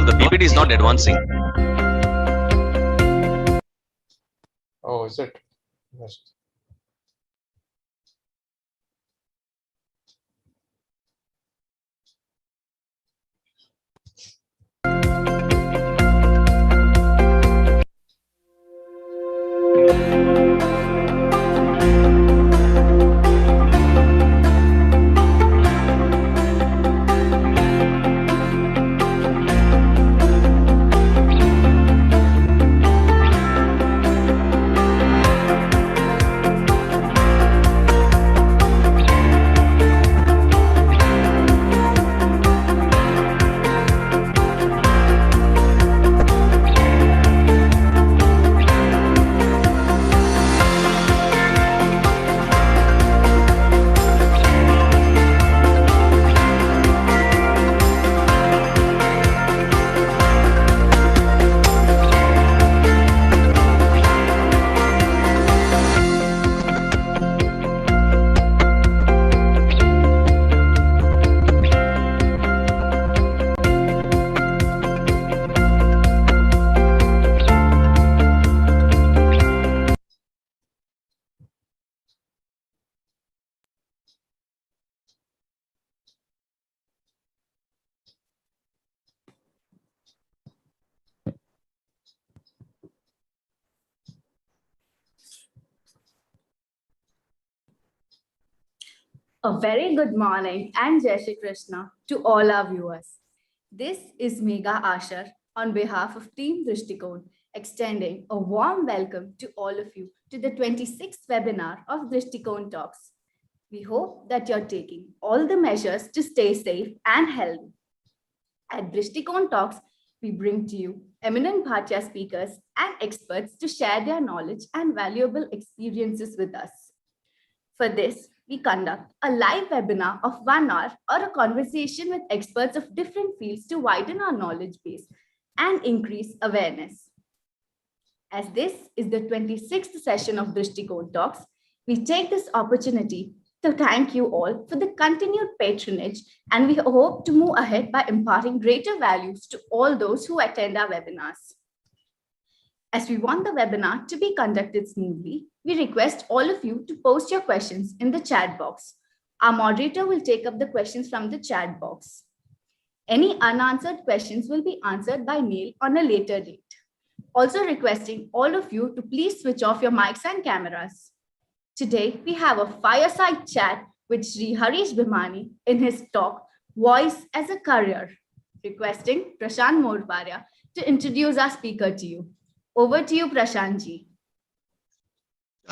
the PPT is not advancing. Oh, is it? Yes. A very good morning and Drshtikon to all our viewers. This is Megha Ashar on behalf of Team Drshtikon, extending a warm welcome to all of you to the 26th webinar of Drshtikon Talks. We hope that you're taking all the measures to stay safe and healthy. At Drshtikon Talks, we bring to you eminent Bharatiya speakers and experts to share their knowledge and valuable experiences with us. For this, we conduct a live webinar of 1 hour or a conversation with experts of different fields to widen our knowledge base and increase awareness. As this is the 26th session of Drshtikon Talks, we take this opportunity to thank you all for the continued patronage, and we hope to move ahead by imparting greater values to all those who attend our webinars. As we want the webinar to be conducted smoothly, we request all of you to post your questions in the chat box. Our moderator will take up the questions from the chat box. Any unanswered questions will be answered by mail on a later date. Also requesting all of you to please switch off your mics and cameras. Today, we have a fireside chat with Shri Harish Bhimani in his talk, Voice as a Career, requesting Prashant Morparia to introduce our speaker to you. Over to you, Prashant ji.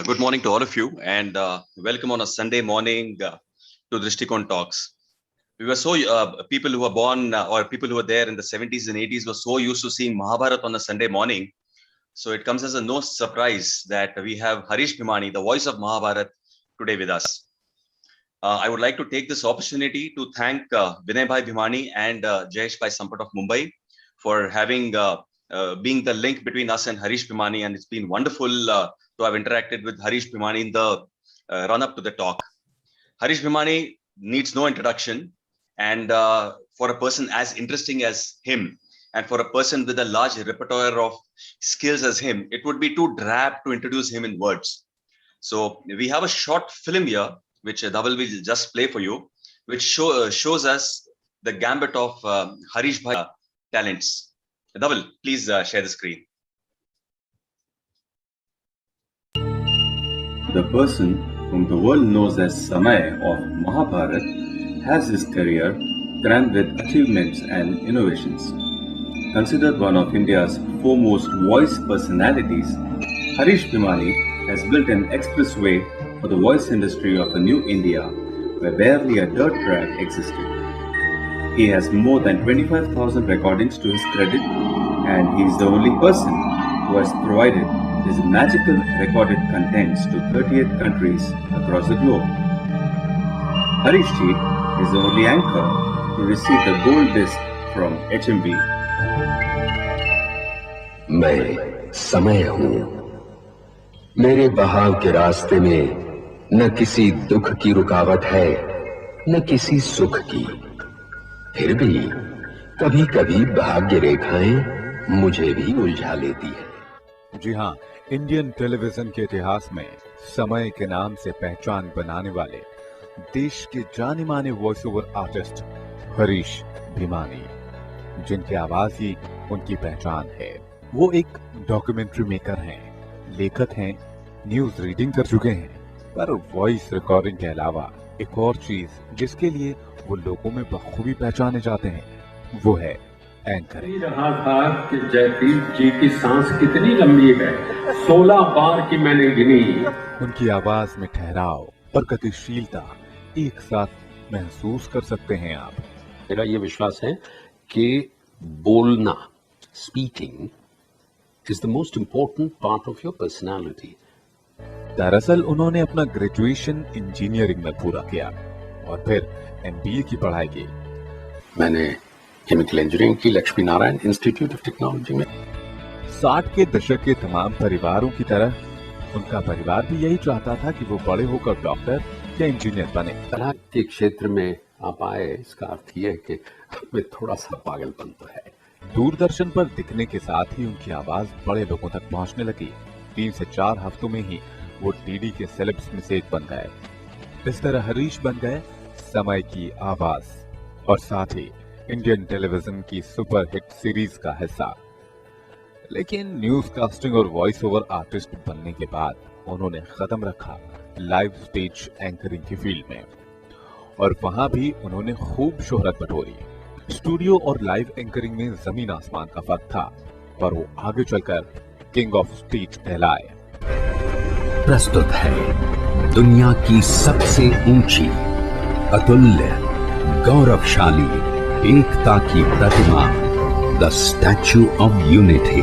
Good morning to all of you, and welcome on a Sunday morning to Drshtikon Talks. We were so, people who were born or people who were there in the 70s and 80s were so used to seeing Mahabharata on a Sunday morning. So it comes as a no surprise that we have Harish Bhimani, the voice of Mahabharata, today with us. I would like to take this opportunity to thank Vinay Bhai Bhimani and Jayesh Bhai Sampat of Mumbai for having being the link between us and Harish Bhimani, and it's been wonderful to have interacted with Harish Bhimani in the run-up to the talk. Harish Bhimani needs no introduction, and for a person as interesting as him, and for a person with a large repertoire of skills as him, it would be too drab to introduce him in words. So we have a short film here, which Dhaval will just play for you, which shows us the gambit of Harish Bhai talents. Dhaval, please share the screen. The person whom the world knows as Samay of Mahabharata has his career crammed with achievements and innovations. Considered one of India's foremost voice personalities, Harish Bhimani has built an expressway for the voice industry of a new India where barely a dirt track existed. He has more than 25,000 recordings to his credit, and he is the only person who has provided his magical recorded contents to 38 countries across the globe. Harish ji is the only anchor to receive the gold disc from HMV. मैं समय हूँ। मेरे बहाव के रास्ते में न किसी दुख की रुकावट है, न किसी सुख की। फिर भी कभी कभी भाग्य रेखाएं मुझे भी उलझा लेती है। जी हाँ, इंडियन टेलीविजन के इतिहास में समय के नाम से पहचान बनाने वाले देश के जाने माने वॉइस ओवर आर्टिस्ट हरीश भीमानी, जिनकी आवाज ही उनकी पहचान है। वो एक डॉक्यूमेंट्री मेकर हैं, लेखक हैं, न्यूज रीडिंग कर चुके हैं, पर वॉइस रिकॉर्डिंग के अलावा एक और चीज जिसके लिए वो लोगों में बखूबी पहचाने जाते हैं, वो है एंकरिंग। रहा था कि जयदीप जी की सांस कितनी लंबी है, 16 बार की मैंने गिनी। उनकी आवाज में ठहराव और गतिशीलता एक साथ महसूस कर सकते हैं आप। मेरा ये विश्वास है कि बोलना, speaking is the most important part of your personality. दरअसल उन्होंने अपना ग्रेजुएशन इंजीनियरिंग में पूरा किया और फिर एमबीए की पढ़ाई की। मैंने केमिकल इंजीनियरिंग की Lakshmi Narayan institute of technology में। 60 के दशक के तमाम परिवारों की तरह उनका परिवार भी यही चाहता था कि वो बड़े होकर डॉक्टर या इंजीनियर बने। कला के क्षेत्र में आप आए, इसका अर्थ यह है कि में थोड़ा सा पागलपन तो है। दूरदर्शन पर दिखने के साथ ही उनकी आवाज बड़े लोगों तक पहुंचने लगी। 3 से 4 हफ्तों में ही वो टीडी के सेलेब्स में से एक बन गए। इस तरह हरीश बन गए समय की आवाज और साथ ही इंडियन टेलीविजन की सुपर हिट सीरीज का हिस्सा। लेकिन न्यूज कास्टिंग और वॉइस ओवर आर्टिस्ट बनने के बाद उन्होंने कदम रखा लाइव स्टेज एंकरिंग की फील्ड में, और वहां भी उन्होंने खूब शोहरत बटोरी। स्टूडियो और लाइव एंकरिंग में जमीन आसमान का फर्क था, पर वो आगे चलकर किंग ऑफ स्टेज कहलाए। प्रस्तुत है दुनिया की सबसे ऊंची, अतुल्य, गौरवशाली एकता की प्रतिमा, द स्टैच्यू ऑफ यूनिटी।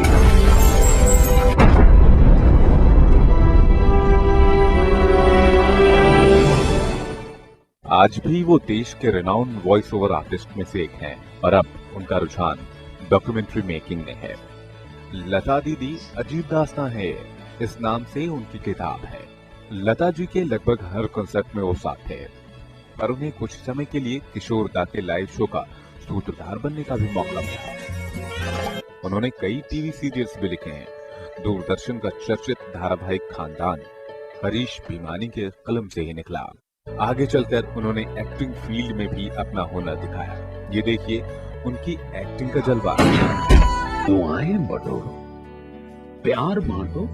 आज भी वो देश के रिनाउंड वॉइस ओवर आर्टिस्ट में से एक हैं, और अब उनका रुझान डॉक्यूमेंट्री मेकिंग में है। लता दीदी अजीब दास्तां है, इस नाम से उनकी किताब है। लता जी के लगभग हर कंसर्ट में वो साथ थे, पर उन्हें कुछ समय के लिए किशोर दा के लाइव शो का सूत्रधार बनने का भी मौका मिला। उन्होंने कई टीवी सीरियल्स भी लिखे हैं। दूरदर्शन का चर्चित धारावाहिक खानदान हरीश भीमानी के कलम से ही निकला। आगे चलकर उन्होंने एक्टिंग फील्ड में भी अपना हुनर दिखाया। ये देखिए उनकी एक्टिंग का जलवा। दुआएं बढ़ो, प्यार बांटो।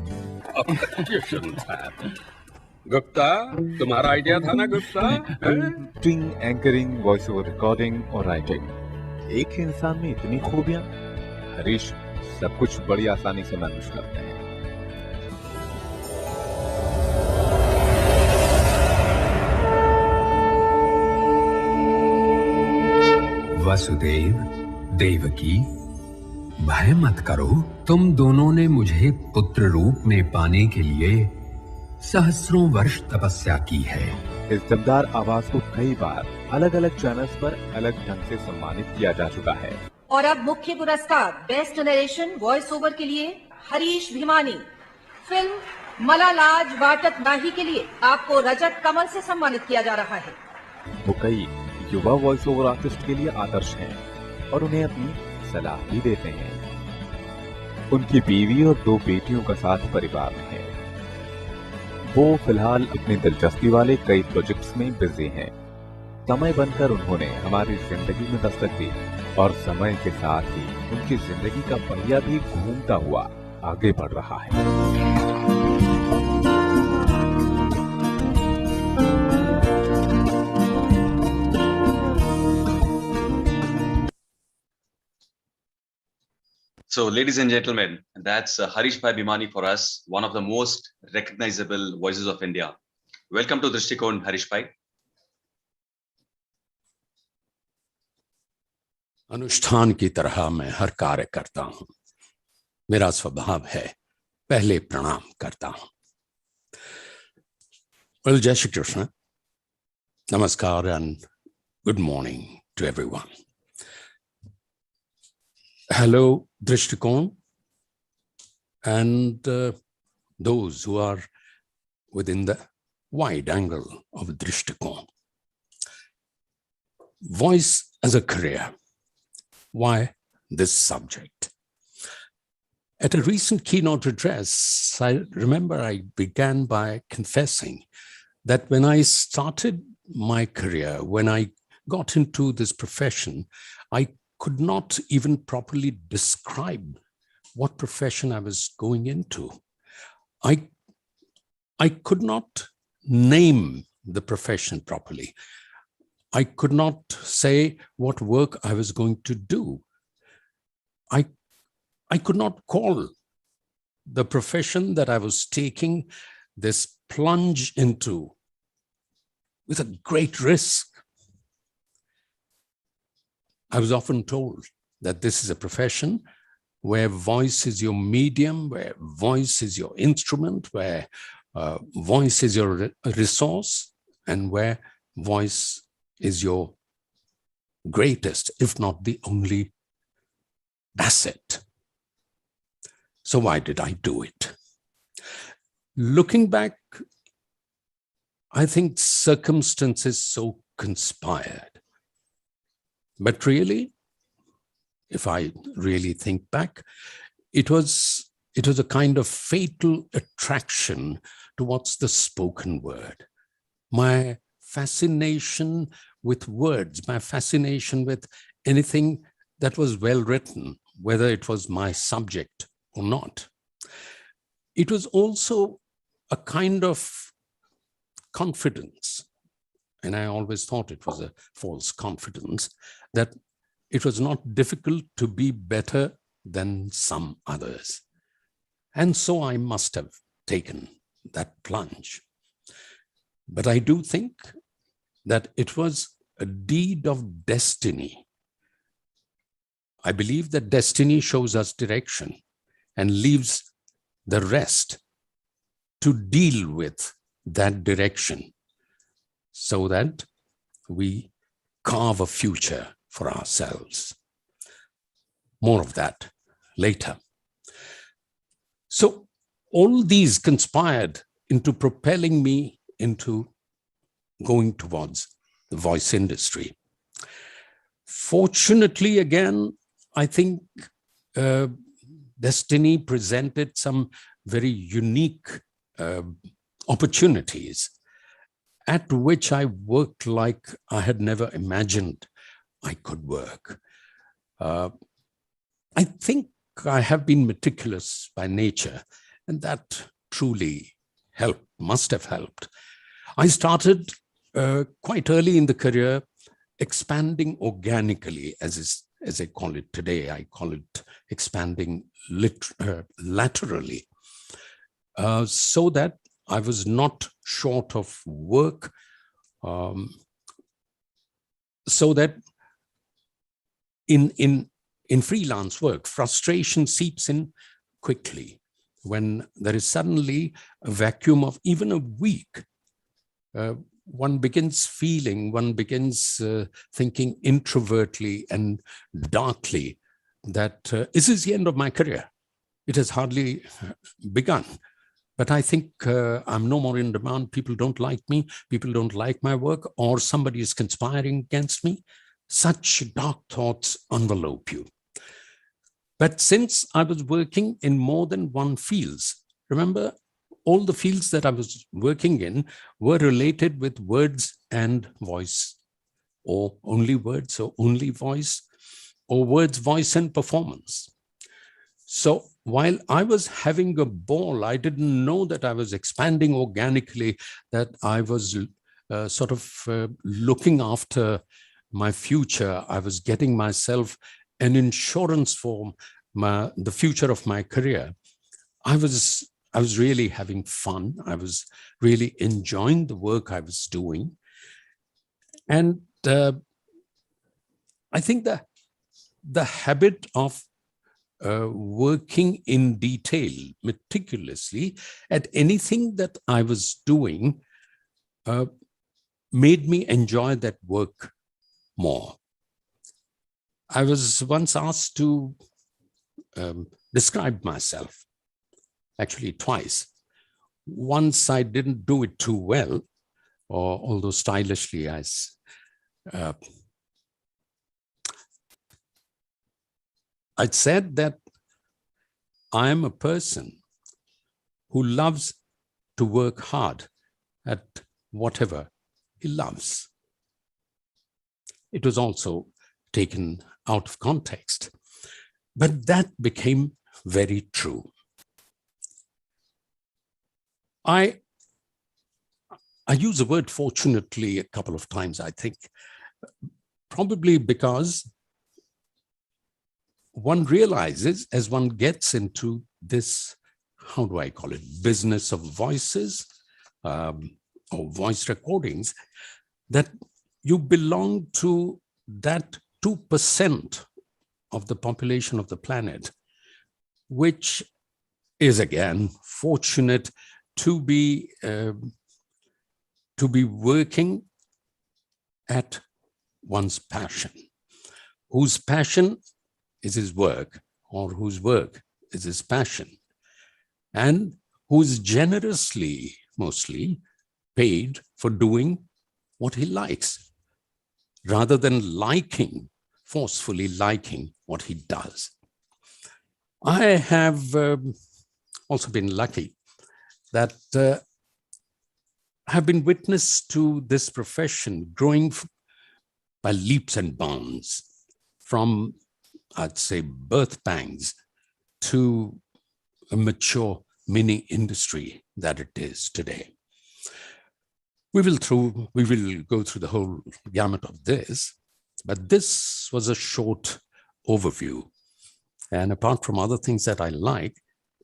गुप्ता, तुम्हारा आइडिया था ना Gupta? Acting, anchoring, voice over recording और राइटिंग, एक ही इंसान में इतनी खूबियां। हरीश सब कुछ बड़ी आसानी से मैनेज करते हैं। वसुदेव, देवकी, भय मत करो, तुम दोनों ने मुझे पुत्र रूप में पाने के लिए सहस्रों वर्ष तपस्या की है। इस दमदार आवाज को कई बार अलग अलग चैनल्स पर अलग ढंग से सम्मानित किया जा चुका है। और अब मुख्य पुरस्कार बेस्ट नरेशन वॉइस ओवर के लिए हरीश भीमानी। फिल्म मलालाज वाटत नाही के लिए आपको रजत कमल से सम्मानित किया जा रहा है। वो कई युवा वॉइस ओवर आर्टिस्ट के लिए आदर्श हैं और उन्हें अपनी सलाह भी देते हैं। उनकी बीवी और 2 बेटियों का साथ परिवार में है। वो फिलहाल अपनी दिलचस्पी वाले कई प्रोजेक्ट्स में बिजी हैं। समय बनकर उन्होंने हमारी जिंदगी में दस्तक दी और समय के साथ ही उनकी जिंदगी का पहिया भी घूमता हुआ आगे बढ़ रहा है। So, ladies and gentlemen, that's Harish Bhimani for us, one of the most recognizable voices of India. Welcome to Drshtikon, Harish Bhai. अनुष्ठान की तरह मैं हर कार्य करता हूं। मेरा स्वभाव है पहले प्रणाम करता हूं। Well, Jai Shri Krishna, Namaskar and good morning to everyone. Hello, Drshtikon, and those who are within the wide angle of Drshtikon. Voice as a career Why this subject? At a recent keynote address, I remember I began by confessing that when I started my career, when I got into this profession, I could not even properly describe what profession I was going into. I could not name the profession properly. I could not say what work I was going to do. I could not call the profession that I was taking this plunge into with a great risk. I was often told that this is a profession where voice is your medium, where voice is your instrument, where voice is your resource, and where voice is your greatest, if not the only asset. So why did I do it? Looking back, I think circumstances so conspired. But really, if I really think back, it was a kind of fatal attraction towards the spoken word. My fascination with words, my fascination with anything that was well written, whether it was my subject or not. It was also a kind of confidence, and I always thought it was a false confidence, that it was not difficult to be better than some others. And so I must have taken that plunge. But I do think that it was a deed of destiny. I believe that destiny shows us direction and leaves the rest to deal with that direction so that we carve a future for ourselves. More of that later. So all these conspired into propelling me into going towards the voice industry. Fortunately, again, I think destiny presented some very unique opportunities at which I worked like I had never imagined I could work. I think I have been meticulous by nature, and that truly helped, must have helped. I started quite early in the career, expanding organically, as I call it today. I call it expanding laterally, so that I was not short of work, so that in freelance work, frustration seeps in quickly. When there is suddenly a vacuum of even a week, one begins thinking introvertly and darkly that this is the end of my career. It has hardly begun. But I think I'm no more in demand. People don't like me. People don't like my work, or somebody is conspiring against me. Such dark thoughts envelope you. But since I was working in more than one fields, remember, all the fields that I was working in were related with words and voice, or only words or only voice, or words, voice, and performance. So while I was having a ball, I didn't know that I was expanding organically, that I was looking after my future. I was getting myself an insurance for the future of my career. I was really having fun. I was really enjoying the work I was doing. And I think that the habit of working in detail, meticulously, at anything that I was doing made me enjoy that work more. I was once asked to describe myself, actually twice. Once I didn't do it too well, or although stylishly I said that I am a person who loves to work hard at whatever he loves. It was also taken out of context, but that became very true. I use the word fortunately a couple of times, I think, probably because one realizes as one gets into this, how do I call it, business of voices or voice recordings, that you belong to that 2% of the population of the planet, which is again fortunate to be working at one's passion, whose passion is his work, or whose work is his passion, and who's generously, mostly, paid for doing what he likes, rather than forcefully liking what he does. I have also been lucky that I have been witness to this profession growing by leaps and bounds, from, I'd say, birth pangs to a mature mini industry that it is today. We will go through the whole gamut of this, but this was a short overview. And apart from other things that I like,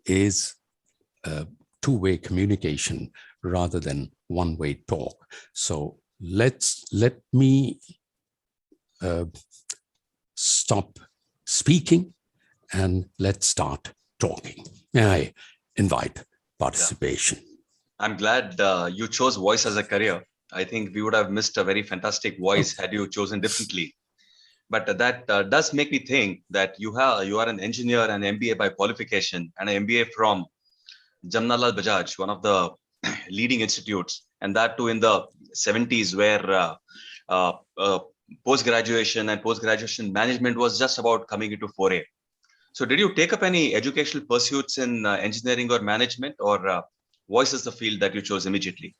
is two-way communication rather than one-way talk. So let me stop speaking and let's start talking. May I invite participation? Yeah. I'm glad you chose voice as a career. I think we would have missed a very fantastic voice had you chosen differently. But that does make me think that you are an engineer and MBA by qualification, and an MBA from Jamnalal Bajaj, one of the leading institutes, and that too in the 70s, where post-graduation and post-graduation management was just about coming into foray. So did you take up any educational pursuits in engineering or management, or voice is the field that you chose immediately?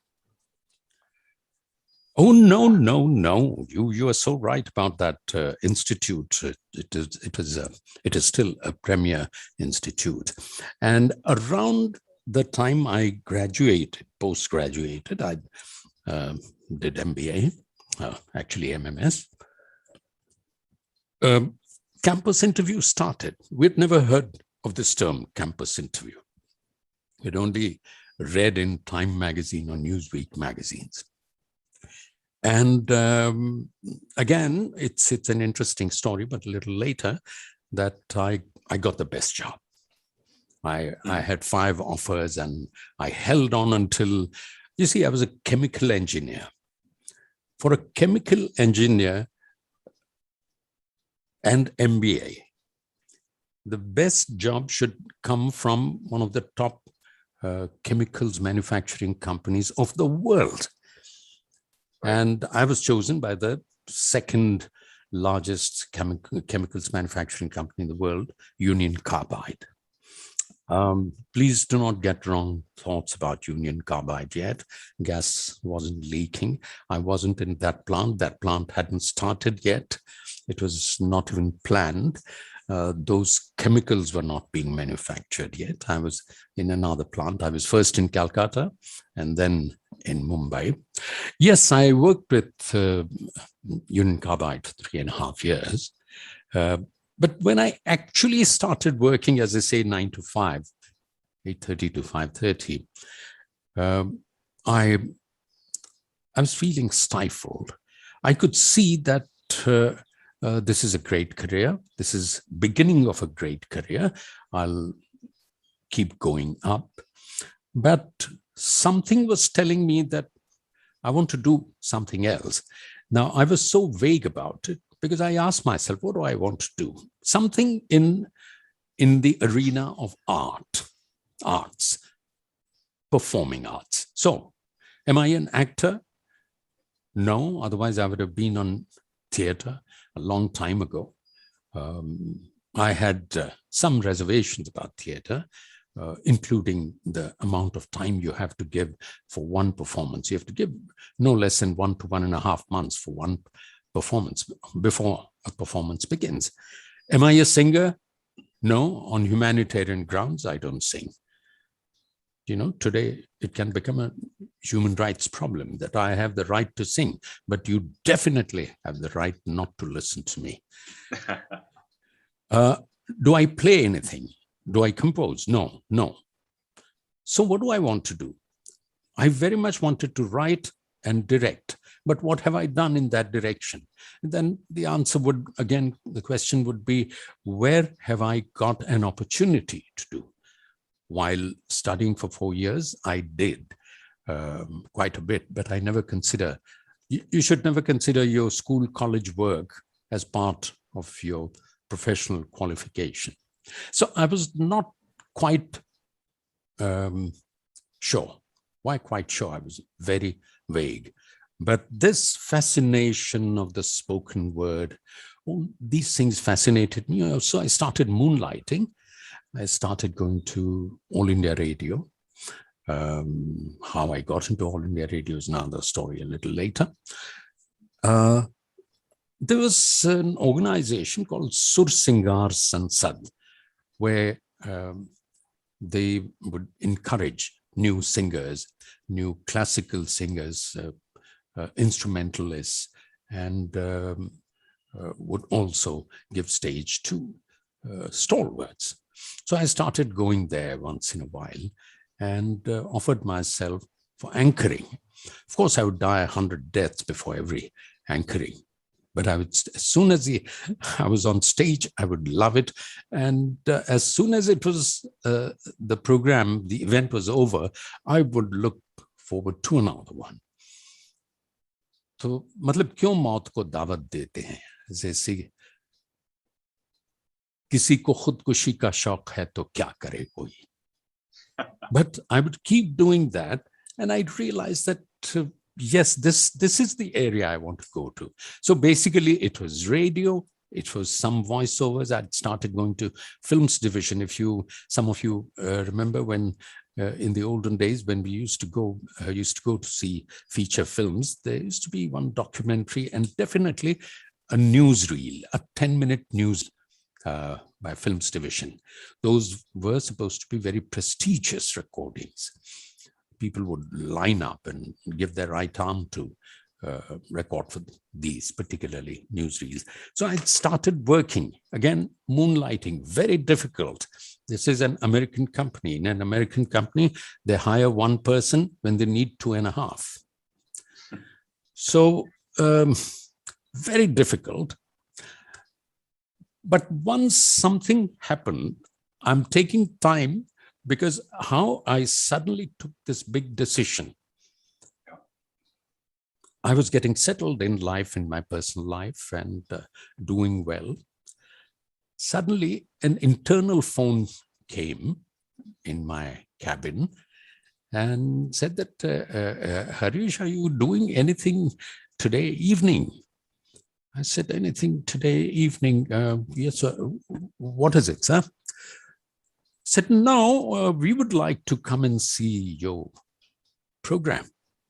Oh, no. You are so right about that institute. It is still a premier institute. And around the time I post-graduated, I did MBA, actually MMS. Campus interview started. We'd never heard of this term, campus interview. We'd only read in Time magazine or Newsweek magazines. And again, it's an interesting story, but a little later that I got the best job. I had 5 offers and I held on until, you see, I was a chemical engineer. For a chemical engineer and MBA, the best job should come from one of the top chemicals manufacturing companies of the world. And I was chosen by the second largest chemicals manufacturing company in the world, Union Carbide. Please do not get wrong thoughts about Union Carbide yet. Gas wasn't leaking. I wasn't in that plant. That plant hadn't started yet. It was not even planned. Those chemicals were not being manufactured yet. I was in another plant. I was first in Calcutta and then in Mumbai. Yes, I worked with Union Carbide for 3.5 years. But when I actually started working, as I say, 9 to 5, 8:30 to 5:30, I was feeling stifled. I could see that this is a great career. This is beginning of a great career. I'll keep going up. But something was telling me that I want to do something else. Now, I was so vague about it because I asked myself, what do I want to do? Something in the arena of arts, performing arts. So, am I an actor? No, otherwise I would have been on theater a long time ago. I had some reservations about theatre, including the amount of time you have to give for one performance. You have to give no less than 1 to 1.5 months for one performance before a performance begins. Am I a singer? No, on humanitarian grounds, I don't sing. Today it can become a human rights problem that I have the right to sing, but you definitely have the right not to listen to me. Do I play anything? Do I compose? No. So what do I want to do? I very much wanted to write and direct, but what have I done in that direction? And then the answer would, again, the question would be, where have I got an opportunity to do? While studying for 4 years, I did quite a bit, but I never consider, you should never consider your school, college work as part of your professional qualification. So I was not quite sure. Why quite sure? I was very vague. But this fascination of the spoken word, all these things fascinated me. So I started moonlighting. I started going to All India Radio. How I got into All India Radio is another story a little later. There was an organization called Sur Singar Sansad, where they would encourage new singers, new classical singers, instrumentalists, and would also give stage to stalwarts. So I started going there once in a while and offered myself for anchoring. Of course, I would die 100 deaths before every anchoring. But I would, as soon as I was on stage, I would love it. And as soon as it was the program, the event was over, I would look forward to another one. तो मतलब क्यों मौत को दावत देते हैं? जैसे किसी को खुदकुशी का शौक है तो क्या करे कोई? But I would keep doing that, and I'd realize that yes, this is the area I want to go to. So basically, it was radio. It was some voiceovers. I'd started going to films division. Some of you remember when in the olden days when we used to go to see feature films, there used to be one documentary and definitely a newsreel, a 10-minute news by films division. Those were supposed to be very prestigious recordings. People would line up and give their right arm to record for these, particularly newsreels. So I started working, again, moonlighting, very difficult. This is an American company. In an American company, they hire one person when they need 2.5. So very difficult. But once something happened, I'm taking time because how I suddenly took this big decision. I was getting settled in life, in my personal life, and doing well. Suddenly, an internal phone came in my cabin and said that, Harish, are you doing anything today evening? I said, anything today evening? Yes, sir. What is it, sir? Said, no, we would like to come and see your program.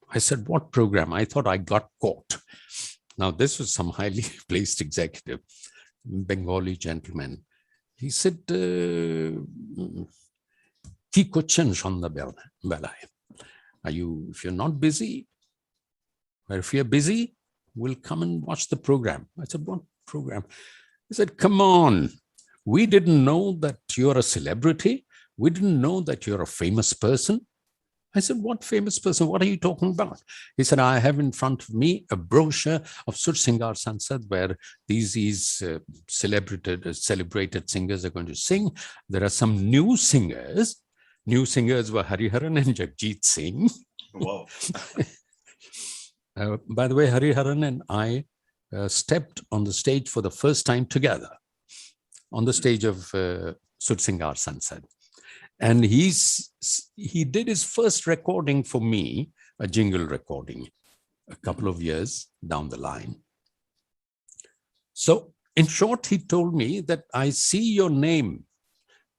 I said, what program? I thought I got caught. Now, this was some highly placed executive, Bengali gentleman. He said, are you, if you're not busy, or if you're busy, we'll come and watch the program. I said, what program? He said, come on. We didn't know that you're a celebrity. We didn't know that you're a famous person. I said, what famous person? What are you talking about? He said, I have in front of me a brochure of Sur Singar Sansad where these celebrated singers are going to sing. There are some new singers. New singers were Hariharan and Jagjit Singh. Wow. By the way, Hariharan and I stepped on the stage for the first time together on the stage of Sur Singar Sansad. And he did his first recording for me, a jingle recording, a couple of years down the line. So In short, he told me that I see your name.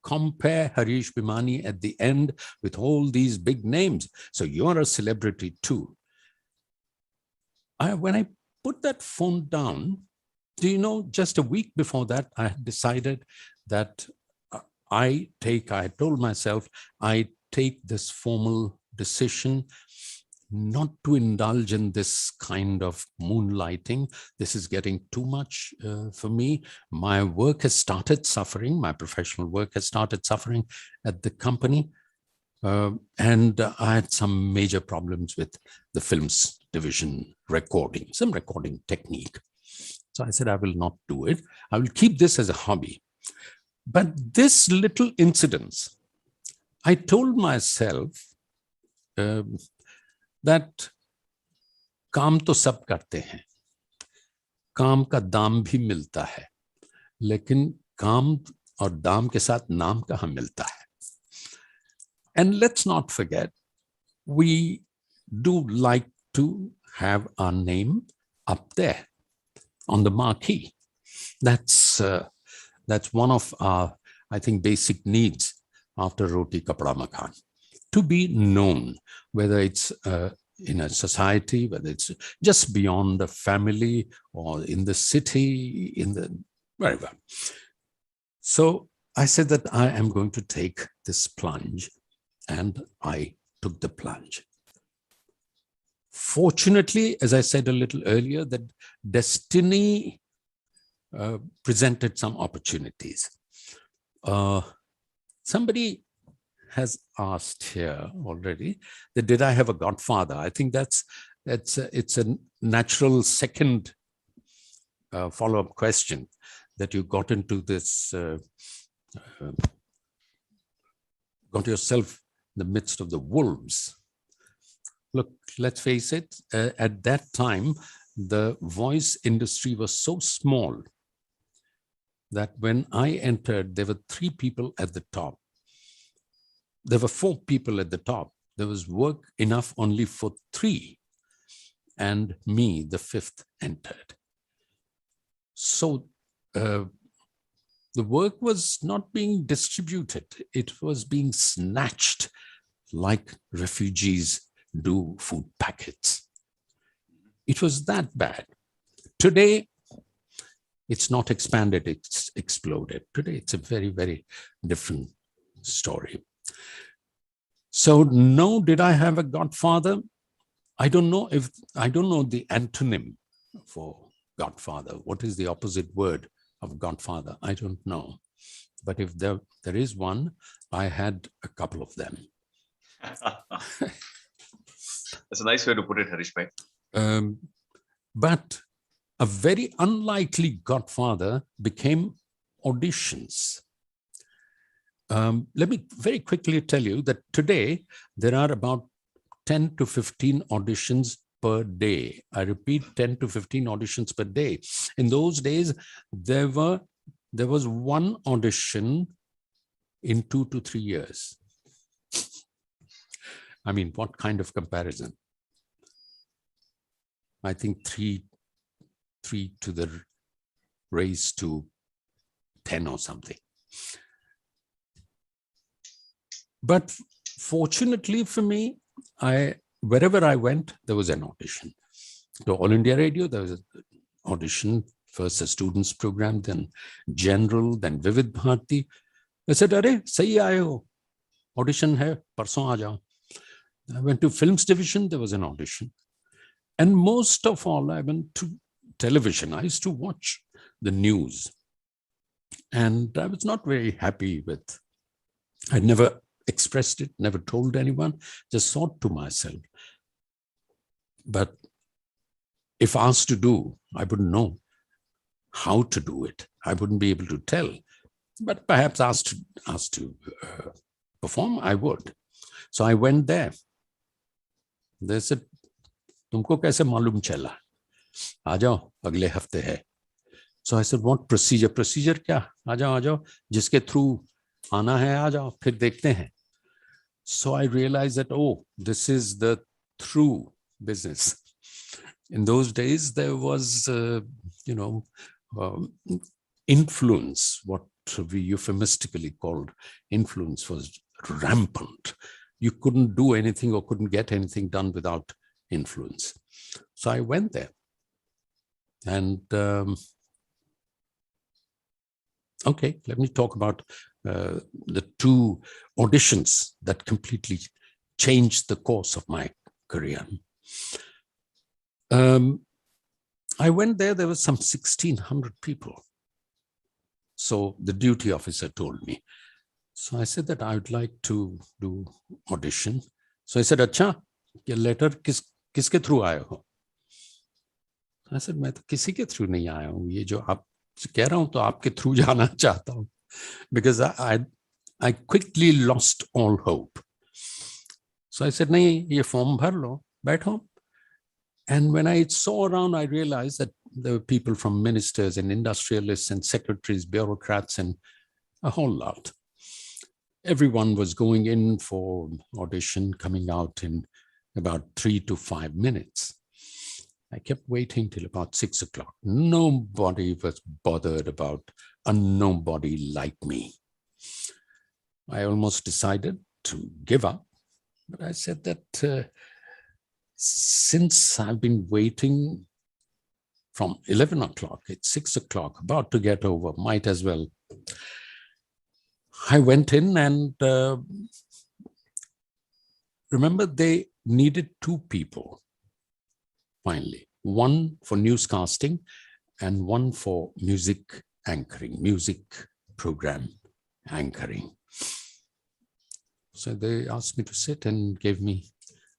Compare Harish Bhimani at the end with all these big names. So you're a celebrity too. When I put that phone down, do you know, just a week before that, I had decided that I told myself, I take this formal decision not to indulge in this kind of moonlighting. This is getting too much for me. My work has started suffering. My professional work has started suffering at the company. And I had some major problems with the films division recording, some recording technique. So I said, I will not do it. I will keep this as a hobby. But this little incident, I told myself that काम तो सब करते हैं, काम का दाम भी मिलता है, लेकिन काम और दाम के साथ नाम कहाँ मिलता है. And let's not forget, we do like to have our name up there on the marquee. That's one of our, I think, basic needs after Roti Kapda Makan, to be known, whether it's in a society, whether it's just beyond the family or in the city, wherever. So I said that I am going to take this plunge, and I took the plunge. Fortunately, as I said a little earlier, that destiny presented some opportunities. Somebody has asked here already that did I have a godfather? I think it's a natural second follow-up question, that you got into this, got yourself in the midst of the wolves. Look, let's face it, at that time, the voice industry was so small that when I entered, there were 3 people at the top. There were 4 people at the top. There was work enough only for 3. And me, the 5th, entered. So the work was not being distributed. It was being snatched like refugees do food packets. It was that bad. Today, it's not expanded, it's exploded. Today, it's a very, very different story. So no, did I have a godfather? I don't know the antonym for godfather. What is the opposite word of godfather? I don't know. But if there is one, I had a couple of them. That's a nice way to put it, Harish bhai. But a very unlikely godfather became auditions. Let me very quickly tell you that today there are about 10 to 15 auditions per day. I repeat, 10 to 15 auditions per day. In those days, there was one audition in 2 to 3 years. I mean, what kind of comparison? I think 3 to the raise to 10 or something. But fortunately for me, wherever I went, there was an audition. To All India Radio, there was an audition, first a students program, then general, then Vivid Bharati. I said, "Arey, sahi aaye ho. Audition hai, parson aa jao." I went to films division, there was an audition. And most of all, I went to television. I used to watch the news. And I was not very happy with, I never expressed it, never told anyone, just thought to myself. But if asked to do, I wouldn't know how to do it. I wouldn't be able to tell. But perhaps asked to perform, I would. So I went there. They said, "Tumko kaise malum chala? Aa jao, agle hafte hai." So I said, "What procedure? Procedure kya? Aa jao, jiske through aana hai, aa jao, phir dekhte hain." So I realized that, oh, this is the through business. In those days, there was, influence, what we euphemistically called influence, was rampant. You couldn't do anything or couldn't get anything done without influence. So I went there. And okay, let me talk about the two auditions that completely changed the course of my career. I went there was some 1,600 people. So the duty officer told me. So I said that I would like to do audition. So I said, "Acha, ये letter किसके through आए हो?" I said, "मैं तो किसी के through नहीं आया हूँ. ये जो आप कह रहा हूँ तो आपके through जाना चाहता हूँ." Because I quickly lost all hope. So I said, "नहीं, ये form भर लो, बैठो." And when I saw around, I realized that there were people from ministers and industrialists and secretaries, bureaucrats, and a whole lot. Everyone was going in for audition, coming out in about 3 to 5 minutes. I kept waiting till about 6 o'clock. Nobody was bothered about a nobody like me. I almost decided to give up, but I said that since I've been waiting from 11 o'clock, it's 6 o'clock, about to get over, might as well. I went in and remember they needed 2 people, finally. One for newscasting and one for music anchoring, music program anchoring. So they asked me to sit and gave me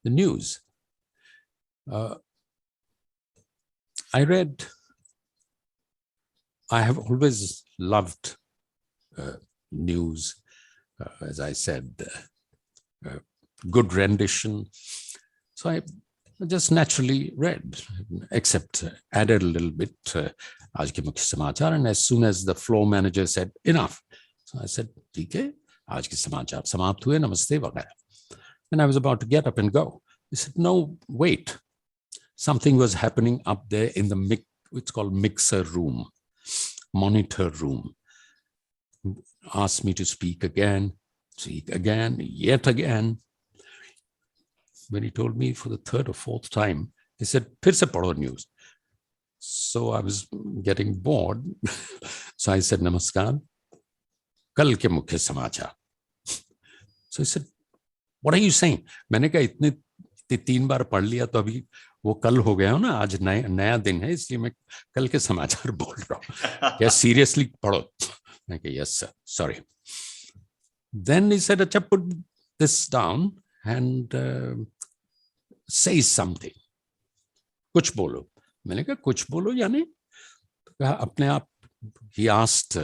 the news. I have always loved news, as I said, good rendition. So I just naturally read, except added a little bit, आज के मुख्य समाचार, and as soon as the floor manager said, "Enough." So I said, "ठीक है, आज के समाचार समाप्त हुए, नमस्ते वगैरह." And I was about to get up and go. He said, "No, wait." Something was happening up there in the it's called mixer room, monitor room. Asked me to speak again, yet again. When he told me for the 3rd or 4th time, he said, "फिर से पढ़ो news." So I was getting bored. So I said, "Namaskar, कल के मुख्य समाचार." So he said, "What are you saying?" मैंने कहा, इतने 3 बार पढ़ लिया तो अभी वो कल हो गया हो ना, आज नया दिन है, इसलिए मैं कल के समाचार बोल रहा हूँ. क्या सीरियसली पढ़ो? मैं कहा, "Yes sir, sorry." Then he said, "अच्छा, put this down and say something. कुछ बोलो." मैंने कहा, "कुछ बोलो यानी?" कहा, "अपने आप." He asked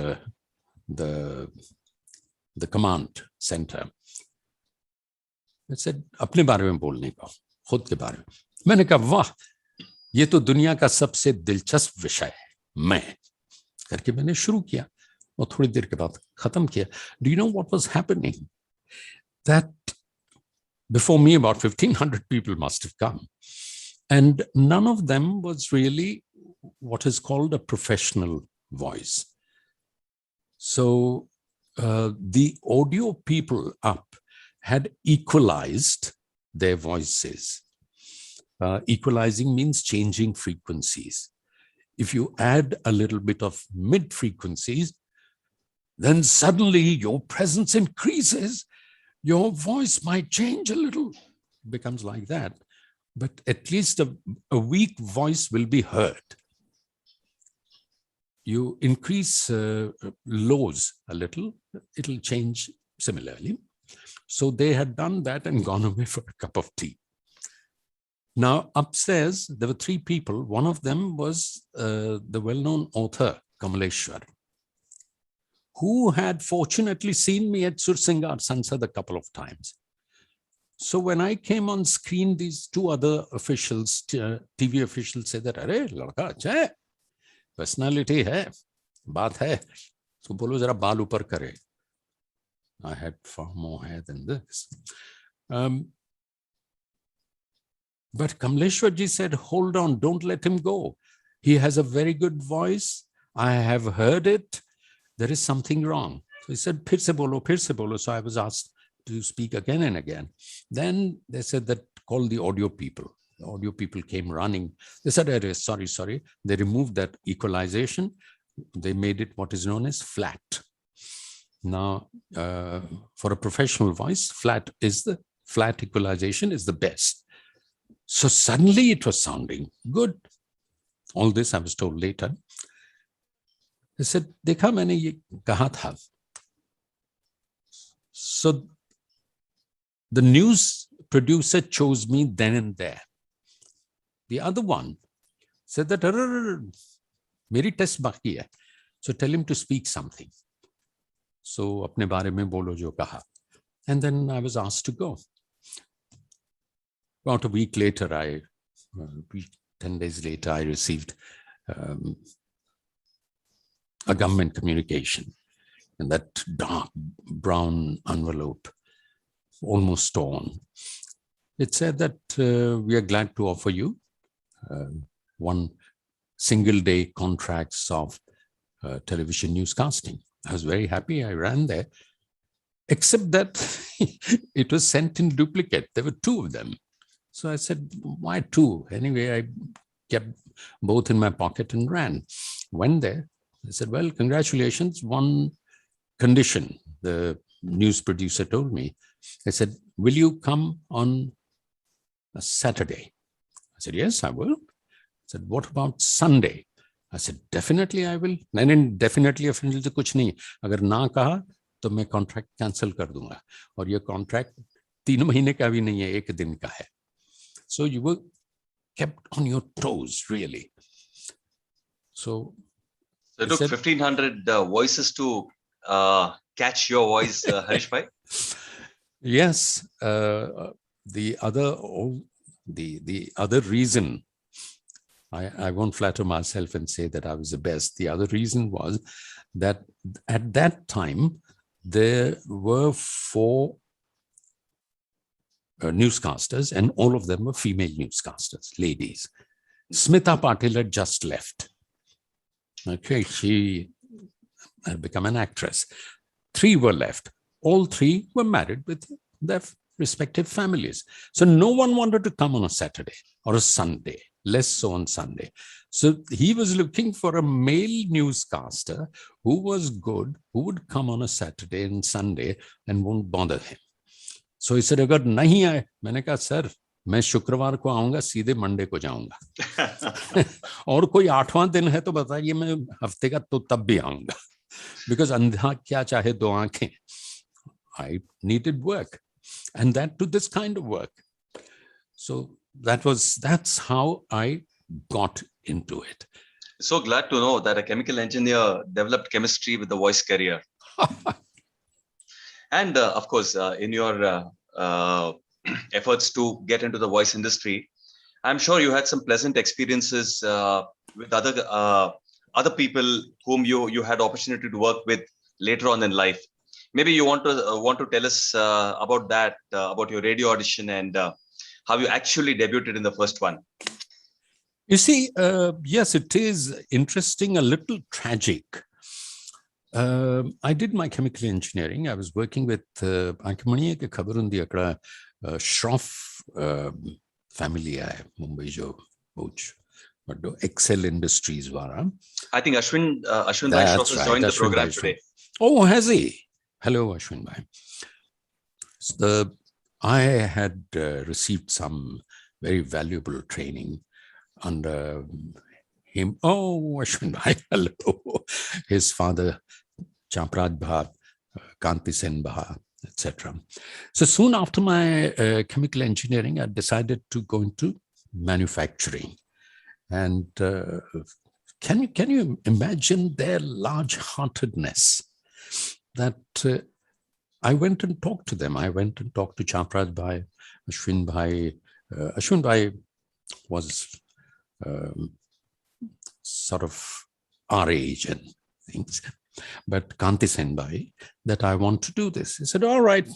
the command center. I said, "अपने बारे में बोलने का, खुद के बारे में." मैंने कहा, "वाह, ये तो दुनिया का सबसे दिलचस्प विषय है, मैं." करके मैंने शुरू किया और थोड़ी देर के बाद खत्म किया. Do you know what was happening? That before me about 1,500 people must have come, and none of them was really what is called a professional voice. So the audio people up had equalized their voices. Equalizing means changing frequencies. If you add a little bit of mid frequencies, then suddenly your presence increases. Your voice might change a little. It becomes like that. But at least a weak voice will be heard. You increase lows a little, it'll change similarly. So they had done that and gone away for a cup of tea. Now, upstairs, there were 3 people. One of them was the well-known author, Kamaleshwar, who had fortunately seen me at Sursingar Sansad a couple of times. So when I came on screen, these 2 other officials, TV officials, said that, "Arey, ladka acha hai, personality hai, baat hai, so bolo zara baal upar kare." I had far more hair than this. But Kamaleshwar ji said, "Hold on, don't let him go. He has a very good voice. I have heard it. There is something wrong. So he said, "Phir se bolo, phir se bolo." So I was asked to speak again and again. Then they said that call the audio people. The audio people came running. They said, sorry. They removed that equalization. They made it what is known as flat. Now, for a professional voice, flat equalization is the best. So suddenly it was sounding good. All this I was told later. They said, "Dekha, maine ye kaha tha." So the news producer chose me then and there. The other one said that, "Meri test baki hai. So tell him to speak something." So apne bare mein bolo jo kaha. And then I was asked to go. About a week later, 10 days later, I received a government communication in that dark brown envelope, almost torn. It said that we are glad to offer you one single day contracts of television newscasting. I was very happy. I ran there, except that it was sent in duplicate. There were two of them. So I said, "Why two?" Anyway, I kept both in my pocket and ran. Went there. I said, "Well, congratulations. One condition," the news producer told me. They said, "Will you come on a Saturday?" I said, "Yes, I will." I said, "What about Sunday?" I said, "Definitely I will." नहीं, definitely तो कुछ नहीं. अगर ना कहा तो मैं contract cancel कर दूंगा. और ये कॉन्ट्रैक्ट 3 महीने का भी नहीं है, 1 दिन का है. So you were kept on your toes, really. So it took 1,500 voices to catch your voice, Harish bhai. Yes, the other reason, I won't flatter myself and say that I was the best. The other reason was that at that time there were 4 newscasters, and all of them were female newscasters, ladies. Smita Patil had just left. Okay, she had become an actress. 3 were left. All 3 were married with their respective families. So no one wanted to come on a Saturday or a Sunday, less so on Sunday. So he was looking for a male newscaster who was good, who would come on a Saturday and Sunday and won't bother him. So he said, "अगर नहीं आए," मैंने कहा, "sir, मैं शुक्रवार को आऊंगा, सीधे मंडे को जाऊंगा." और कोई 8वां दिन है तो बताइए, मैं हफ्ते का तो तब भी आऊंगा. Because अंधा क्या चाहे 2 आंखें. I needed work, and that to this kind of work. So that's how I got into it. So glad to know that a chemical engineer developed chemistry with the voice career. And of course, in your efforts to get into the voice industry, I'm sure you had some pleasant experiences with other people whom you had opportunity to work with later on in life. Maybe you want to tell us about that, about your radio audition and how you actually debuted in the first one. You see, yes, it is interesting, a little tragic. I did my chemical engineering. I was working with Ankmaniya ke khabar undi akra Shroff family hai Mumbai jo boch vaddo Excel Industries wara. I think Ashwin Bhai Shroff has joined the program today. Oh, has he? Hello, Ashwin Bhai. So I had received some very valuable training under him. Oh, Ashwin Bhai, hello. His father, Champraj Bha, Kanti Sen Bha, etc. So soon after my chemical engineering, I decided to go into manufacturing. And can you imagine their large-heartedness? That I went and talked to them. I went and talked to Champraj Bhai, Ashwin Bhai. Ashwin Bhai was sort of our age and things. But Kanti Sen Bhai, that I want to do this. He said, "All right,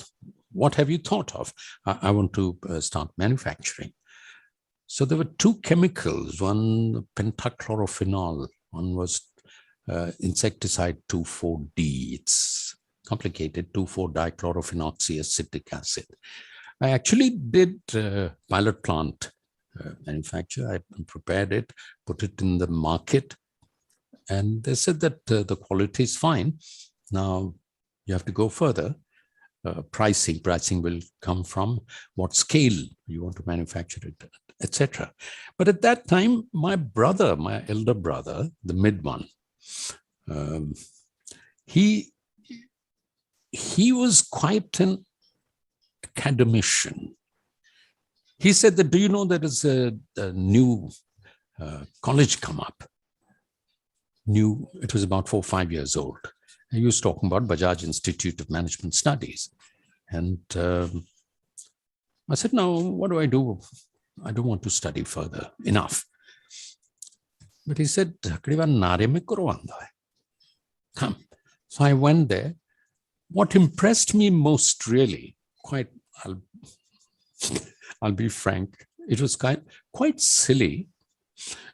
what have you thought of?" I want to start manufacturing. So there were 2 chemicals, one pentachlorophenol, one was insecticide 2,4-D. It's complicated, 2,4-dichlorophenoxyacetic acid. I actually did pilot plant manufacture. I prepared it, put it in the market, and they said that the quality is fine. Now you have to go further. Pricing will come from what scale you want to manufacture it, etc. But at that time, my elder brother, the mid one, he was quite an academician. He said that, do you know there is a new college come up? It was about 4 or 5 years old. He was talking about Bajaj Institute of Management Studies. And I said, no, what do? I don't want to study further, enough. But he said, come. So I went there. What impressed me most really, I'll be frank, it was quite silly,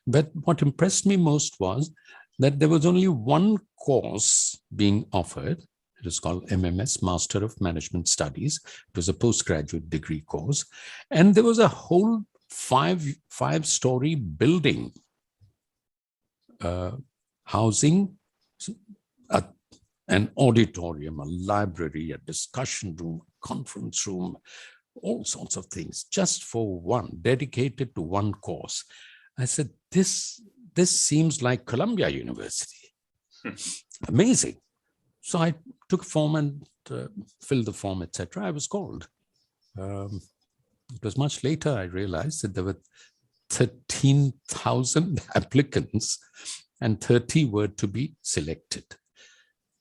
but what impressed me most was that there was only one course being offered. It was called MMS, Master of Management Studies. It was a postgraduate degree course. And there was a whole five-story building housing an auditorium, a library, a discussion room, conference room, all sorts of things, just for one, dedicated to one course. I said, this seems like Columbia University. Amazing. So I took a form and filled the form, etc. I was called. It was much later I realized that there were 13,000 applicants and 30 were to be selected.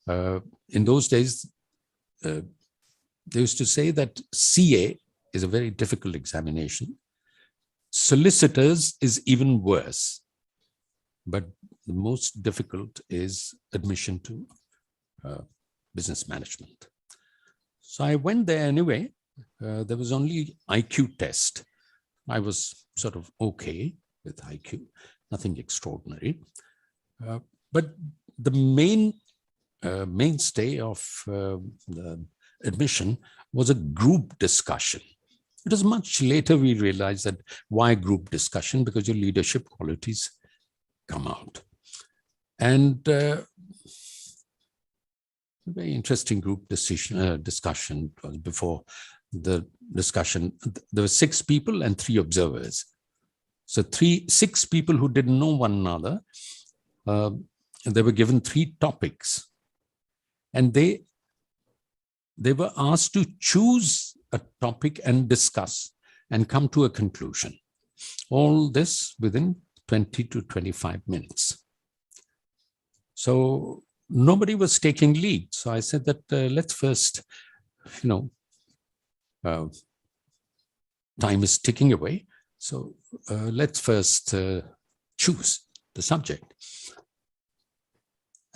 In those days, they used to say that CA is a very difficult examination. Solicitors is even worse, but the most difficult is admission to business management. So I went there anyway. There was only IQ test. I was sort of okay with IQ, nothing extraordinary. But the mainstay of the admission was a group discussion. It was much later we realized that why group discussion? Because your leadership qualities come out. And a very interesting group discussion was before the discussion. There were 6 people and 3 observers. So 6 people who didn't know one another, they were given 3 topics. And they were asked to choose a topic and discuss and come to a conclusion. All this within 20 to 25 minutes. So nobody was taking lead. So I said that let's first, time is ticking away. So let's first choose the subject.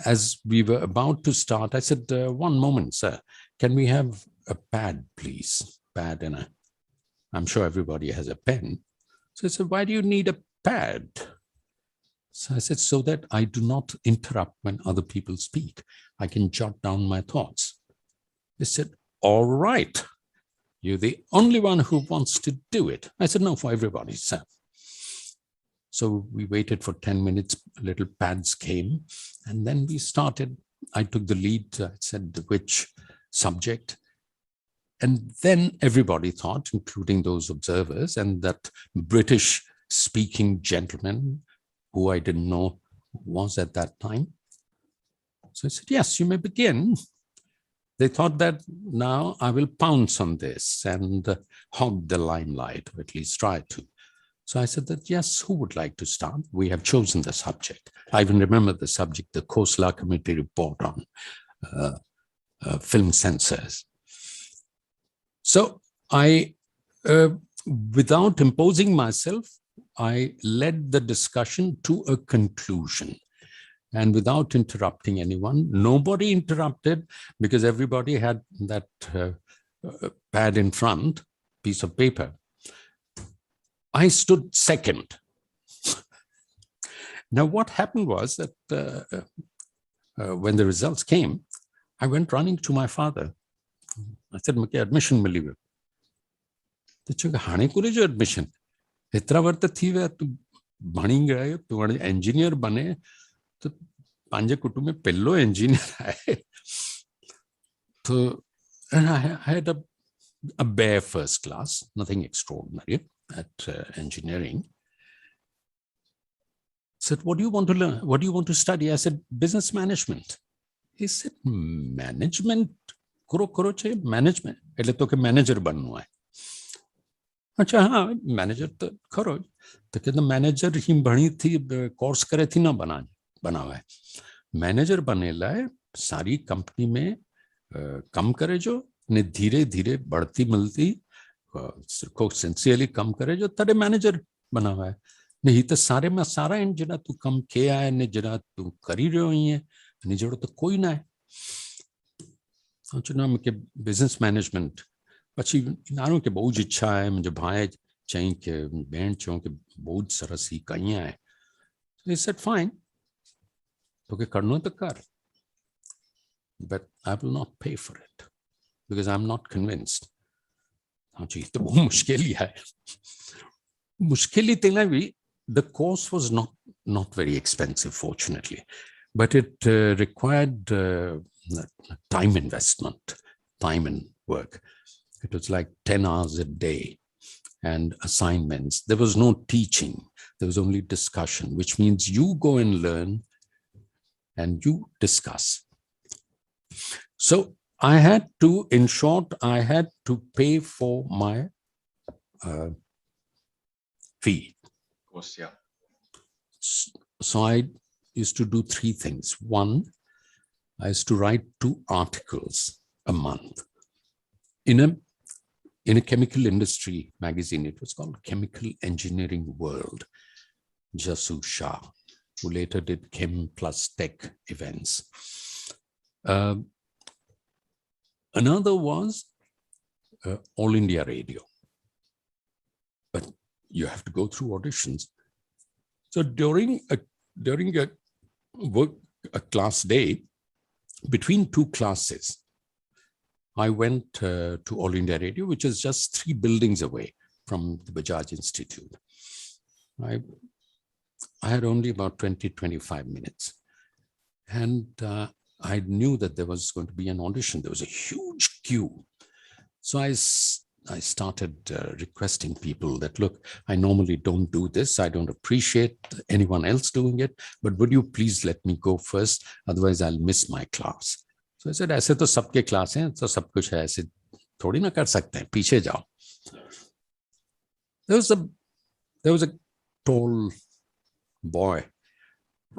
As we were about to start, I said, one moment, sir, can we have a pad, please? Pad and I'm sure everybody has a pen. So I said, why do you need a pad? So I said, so that I do not interrupt when other people speak. I can jot down my thoughts. They said, all right, you're the only one who wants to do it. I said, no, for everybody, sir. So we waited for 10 minutes, little pads came, and then we started. I took the lead, I said which subject. And then everybody thought, including those observers and that British speaking gentleman who I didn't know was at that time. So I said, yes, you may begin. They thought that now I will pounce on this and hog the limelight, or at least try to. So I said that, yes, who would like to start? We have chosen the subject. I even remember the subject, the Khosla Committee report on film censors. So I, without imposing myself, I led the discussion to a conclusion. And without interrupting anyone, nobody interrupted because everybody had that pad in front, piece of paper. I stood second. Now, what happened was that when the results came, I went running to my father. I said, "Muke admission mili hai." तो चुका हाने कुरे जो admission इतना वर्त थी वे तू बनी गए तू engineer बने तो पांजे कुटुंब में पहलो engineer है तो and I had a bare first class, nothing extraordinary at engineering. Said, "What do you want to learn? What do you want to study?" I said, "Business management." He said, "Management? Kuro che management. એટલે તો કે manager બનવું હોય." અચ્છા હા manager તો ખરો જ તો કે મેનેજર ही ભણી થી કોર્સ કરે થી ના બનાવે મેનેજર બનેલા સારી કંપની में कम करे जो ने धीरे धीरे बढ़ती मिलती को सिंसियरली कम करे जो तड़े मैनेजर बना हुआ है नहीं तो सारे में सारा इन जरा तू कम के आए ने जरा तू करी रहो ही है नहीं जरो तो कोई ना है चुनाव में के बिजनेस मैनेजमेंट પછી નાનું કે બહુ જ ઈચ્છા है मुझे भाई चाहिए कि बहन चो कि बहुत सरस ही कहीं है he said fine तो के करनो तो कर but I will not pay for it because I'm not convinced. हाँ जी तो बहुत मुश्किल ही है मुश्किल ही तेला भी the course was not very expensive fortunately but it required time investment, time and work. It was like 10 hours a day and assignments. There was no teaching. There was only discussion, which means you go and learn and you discuss. So I had to, in short, I had to pay for my fee. Of course, yeah. So I used to do three things. One, I used to write 2 articles a month in a chemical industry magazine. It was called Chemical Engineering World. Jasu Shah, who later did Chem Plus Tech events. Another was All India Radio. But you have to go through auditions. So during a class day, between 2 classes, I went to All India Radio, which is just 3 buildings away from the Bajaj Institute. I had only about 20-25 minutes. And I knew that there was going to be an audition. There was a huge queue. So I started requesting people that, look, I normally don't do this. I don't appreciate anyone else doing it. But would you please let me go first? Otherwise, I'll miss my class. So I said, ऐसे तो सबके class हैं तो सब कुछ है ऐसे थोड़ी ना कर सकते हैं पीछे जाओ. There was a tall boy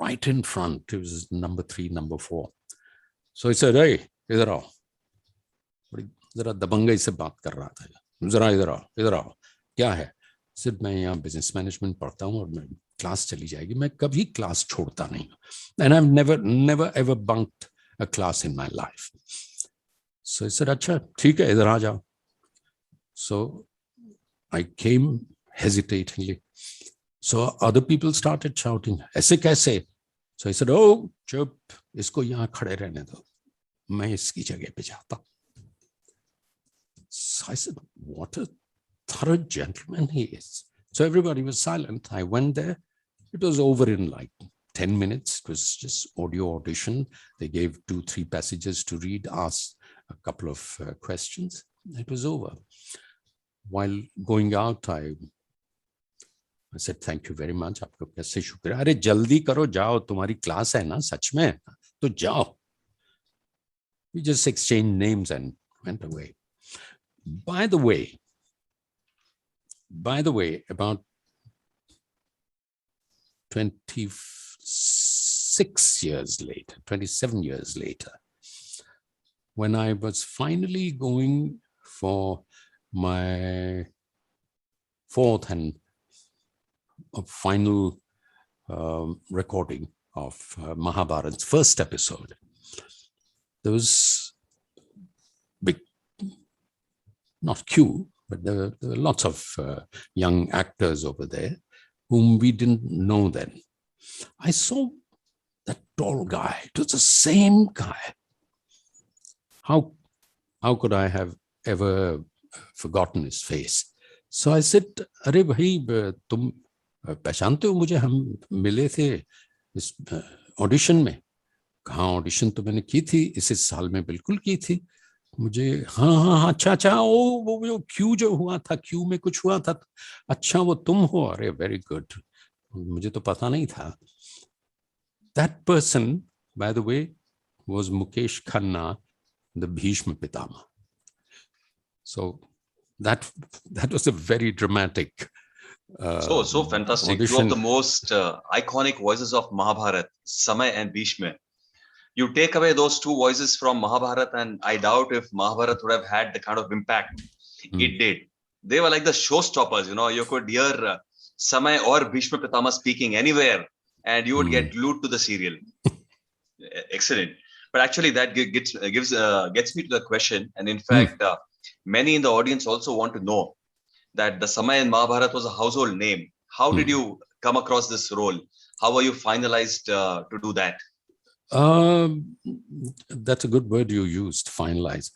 right in front. It was number 3, number 4. So I said, hey, इधर आओ. जरा दबंगई से बात कर रहा था. जरा इधर आओ. क्या है? सिर्फ मैं यहाँ बिजनेस मैनेजमेंट पढ़ता हूँ और मैं क्लास चली जाएगी. मैं कभी क्लास छोड़ता नहीं. And I've never ever bunked a class in my life. So I said, अच्छा ठीक है इधर आ जाओ. So I came hesitatingly. So other people started shouting, ऐसे कैसे? So I said, oh चुप, इसको यहाँ खड़े रहने दो, मैं इसकी जगह पे जाता. So I said, what a thorough gentleman he is. So everybody was silent. I went there. It was over in like 10 minutes. It was just audio audition. They gave 2-3 passages to read, ask a couple of questions. It was over. While going out, I said, thank you very much. आपका कैसे शुक्रिया. अरे जल्दी करो जाओ, तुम्हारी class है ना सच में, तो जाओ. We just exchanged names and went away. By the way, about 27 years later, when I was finally going for my 4th and final recording of Mahabharat's first episode, there was big, not queue, but there were lots of young actors over there whom we didn't know then. I saw that tall guy. It was the same guy. How could I have ever forgotten his face? So I said, अरे भाई तुम पहचानते हो मुझे? हम मिले थे इस ऑडिशन में. कहाँ ऑडिशन तो मैंने की थी इस साल में, बिल्कुल की थी. मुझे हाँ अच्छा वो क्यू जो हुआ था, क्यू में कुछ हुआ था. अच्छा वो तुम हो? अरे वेरी गुड, मुझे तो पता नहीं था. That person, by the way, was Mukesh Khanna, the Bhishma Pitama. So that was a very dramatic so fantastic. audition. Two of the most iconic voices of Mahabharat, Samay and Bhishma. You take away those two voices from Mahabharat, and I doubt if Mahabharat would have had the kind of impact it did. They were like the showstoppers. You could hear Samay or Bhishma Pitama speaking anywhere, and you would get glued to the serial. Excellent. But actually, that gets me to the question. And in fact, many in the audience also want to know that the Samay in Mahabharat was a household name. How did you come across this role? How were you finalized to do that? That's a good word you used, finalize.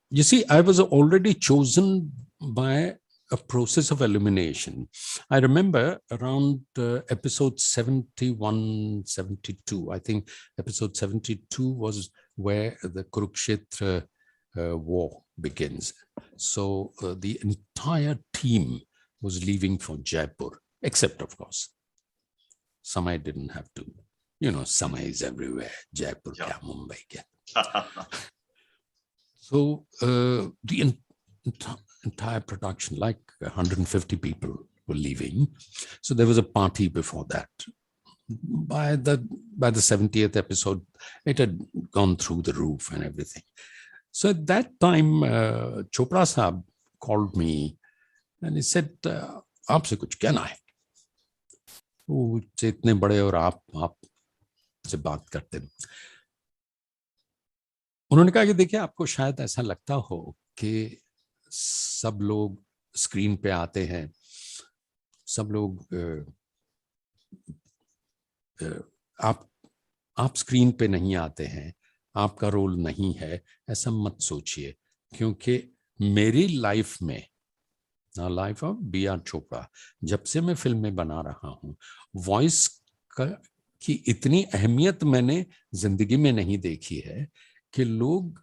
You see, I was already chosen by a process of elimination. I remember around episode 71, 72, I think episode 72 was where the Kurukshetra war begins. So the entire team was leaving for Jaipur, except, of course, Samay didn't have to. Samay is everywhere. Jaipur, kya, Mumbai, kya. So the entire production, like 150 people were leaving. So there was a party before that. By the 70th episode, it had gone through the roof and everything. So at that time, Chopra Saab called me and he said, "Aapse kuch kehna hai? वो इतने बड़े और आप से बात करते हैं." उन्होंने कहा कि देखिए, आपको शायद ऐसा लगता हो कि सब लोग स्क्रीन पे आते हैं, सब लोग आप स्क्रीन पे नहीं आते हैं, आपका रोल नहीं है, ऐसा मत सोचिए. क्योंकि मेरी लाइफ में, लाइफ ऑफ B.R. चोपड़ा, जब से मैं फिल्म में बना रहा हूँ, वॉइस की इतनी अहमियत मैंने जिंदगी में नहीं देखी है कि लोग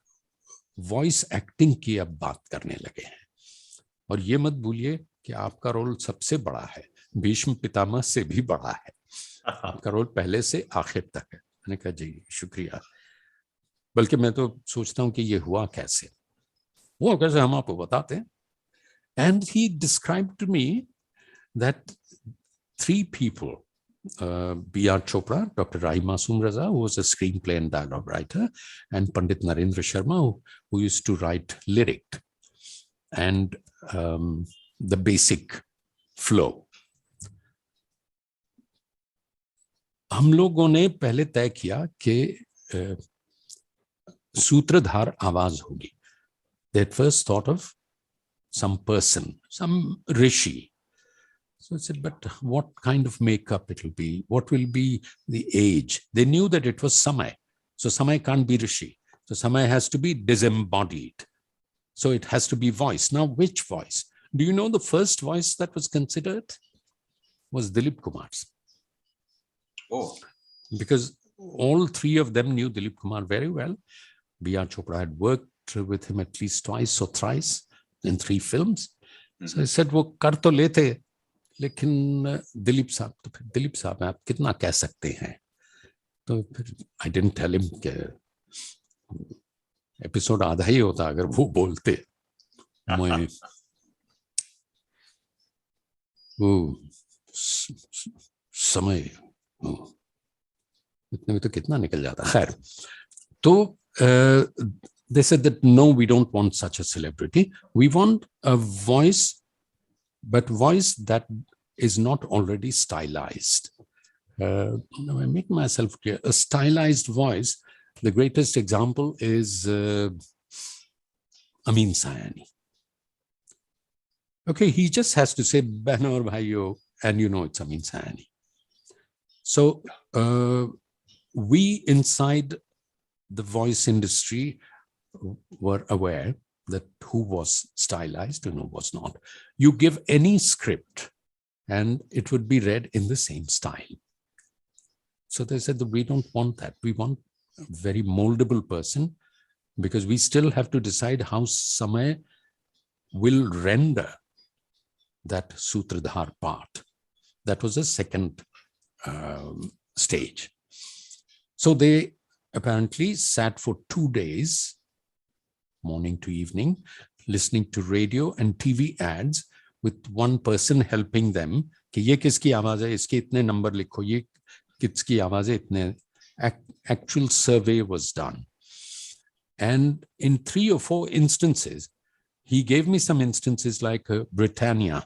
वॉइस एक्टिंग की अब बात करने लगे हैं. और ये मत भूलिए कि आपका रोल सबसे बड़ा है, भीष्म पितामह से भी बड़ा है. आपका रोल पहले से आखिर तक है. मैंने कहा जी शुक्रिया. बल्कि मैं तो सोचता हूँ कि ये हुआ कैसे हम आपको बताते हैं. And he described to me that 3 people, B.R. Chopra, Dr. Rahi Masoom Raza, who was a screenplay and dialogue writer, and Pandit Narendra Sharma, who used to write lyric and the basic flow. हम लोगों ने पहले तय किया कि सूत्रधार आवाज होगी. They had first thought of some person, some rishi. So I said, but what kind of makeup it will be? What will be the age? They knew that it was Samay. So Samay can't be rishi. So Samay has to be disembodied. So it has to be voice. Now, which voice? Do you know the first voice that was considered was Dilip Kumar's? Oh. Because all 3 of them knew Dilip Kumar very well. B.R. Chopra had worked with him at least twice or thrice in 3 films. So I said, वो कर तो लेते, लेकिन दिलीप साहब, तो फिर दिलीप साहब आप कितना कह सकते हैं? तो फिर I didn't tell him कि एपिसोड आधा ही होता अगर वो बोलते. मैं वो समय इतने में तो कितना निकल जाता. खैर, तो they said that no, we don't want such a celebrity. We want a voice, but voice that is not already stylized. I make myself clear. A stylized voice, the greatest example is Amin Sayani. Okay, he just has to say Behno aur Bhaiyo, and you know it's Amin Sayani. So we inside the voice industry were aware that who was stylized and who was not. You give any script and it would be read in the same style. So they said that we don't want that. We want a very moldable person, because we still have to decide how Samay will render that Sutradhar part. That was the second stage. So they apparently sat for 2 days, morning to evening, listening to radio and TV ads with one person helping them. कि ये किसकी आवाज है, इसके इतने number लिखो, ये किसकी आवाज है, इतने. Actual survey was done. And in 3 or 4 instances, he gave me some instances like Britannia.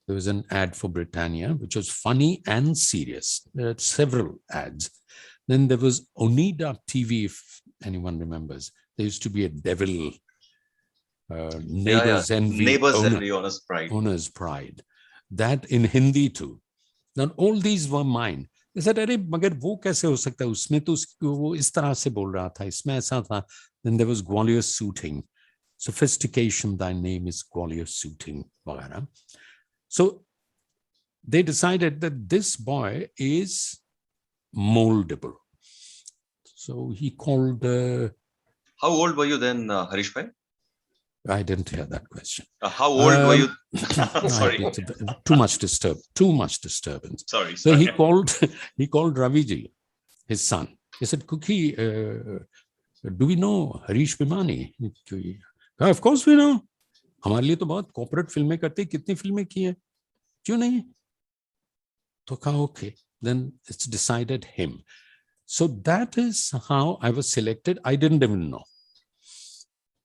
There was an ad for Britannia, which was funny and serious. There are several ads. Then there was Onida TV, if anyone remembers. There used to be a devil, Neighbors Envy, Neighbors Envy, Owner's Pride. Owner's Pride. That in Hindi too. Now all these were mine. They said, अरे मगर वो कैसे हो सकता है, उसमें तो वो इस तरह से बोल रहा था, इसमें ऐसा था. Then there was Gwalior suiting. Sophistication, thy name is Gwalior suiting. वगैरह. So they decided that this boy is moldable. So he called... How old were you then, Harish Bhai? I didn't hear that question. How old were you? Sorry. Too much disturbance. Sorry. So he called Raviji, his son. He said, Cookie, do we know Harish Bhimani? Of course we know. हमारे लिए तो बहुत corporate फिल्में करते, कितनी फिल्में की हैं, क्यों नहीं? तो कहा okay. Then it's decided him. So that is how I was selected. I didn't even know.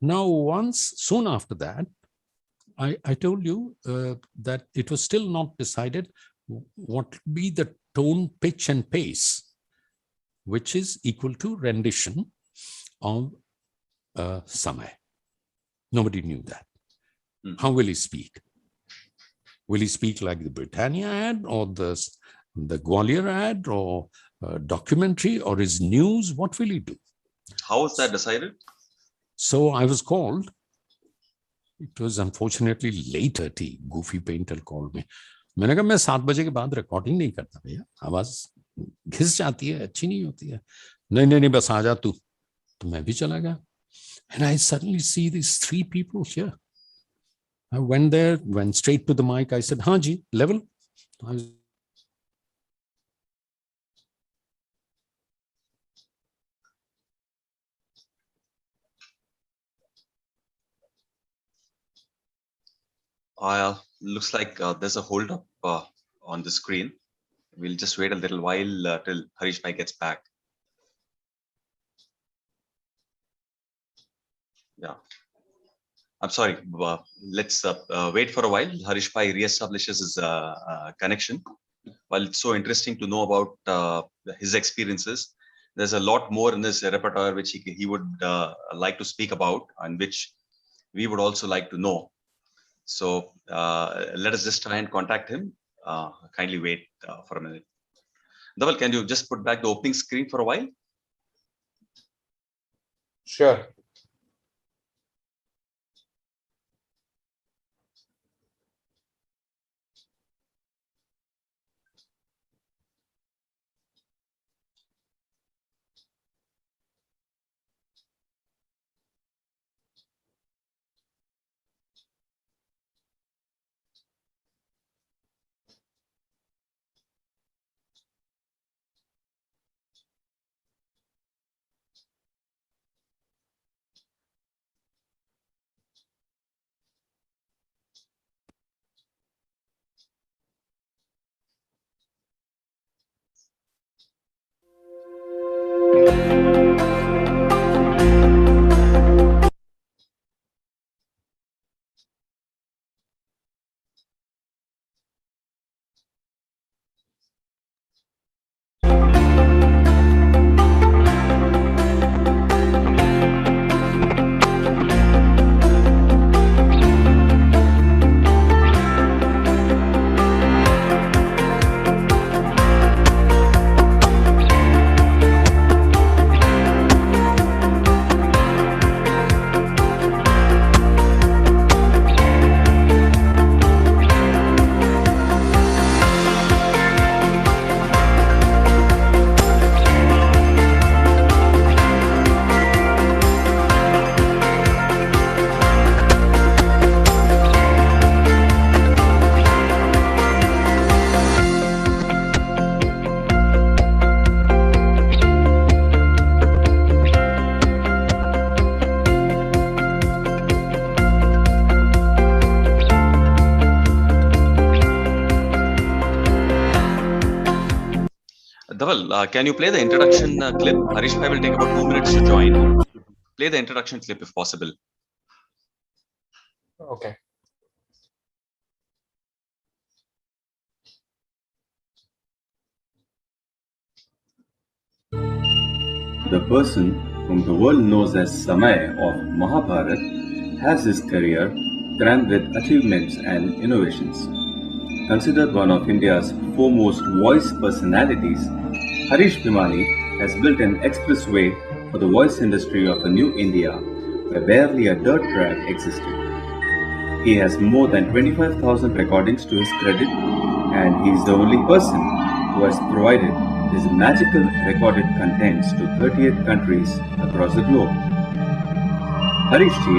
Now, soon after that, I told you that it was still not decided what would be the tone, pitch, and pace, which is equal to rendition of Samay. Nobody knew that. How will he speak? Will he speak like the Britannia ad, or the Gwalior ad, or documentary, or his news? What will he do? How was that decided? So I was called. It was unfortunately later. Goofy Painter called me. मैंने कहा मैं 7 बजे के बाद recording नहीं करता भैया, आवाज घिस जाती है, अच्छी नहीं होती है. नहीं बस आ जा तू. तो मैं भी चला गया. And I suddenly see these 3 people here. I went there, went straight to the mic. I said, हाँ जी, level. Looks like there's a hold up on the screen. We'll just wait a little while till Harish Bhai gets back. Yeah. I'm sorry. Let's wait for a while. Harish Bhai reestablishes his connection. While it's so interesting to know about his experiences, there's a lot more in his repertoire which he would like to speak about, and which we would also like to know. So let us just try and contact him. Kindly wait for a minute. Dhaval, can you just put back the opening screen for a while? Sure. Dhaval, can you play the introduction clip? Harish Bhai will take about 2 minutes to join. Play the introduction clip if possible. Okay. The person whom the world knows as Samay of Mahabharat has his career crammed with achievements and innovations. Considered one of India's foremost voice personalities, Harish Bhimani has built an expressway for the voice industry of a new India where barely a dirt track existed. He has more than 25,000 recordings to his credit, and he is the only person who has provided his magical recorded contents to 38 countries across the globe. Harish Ji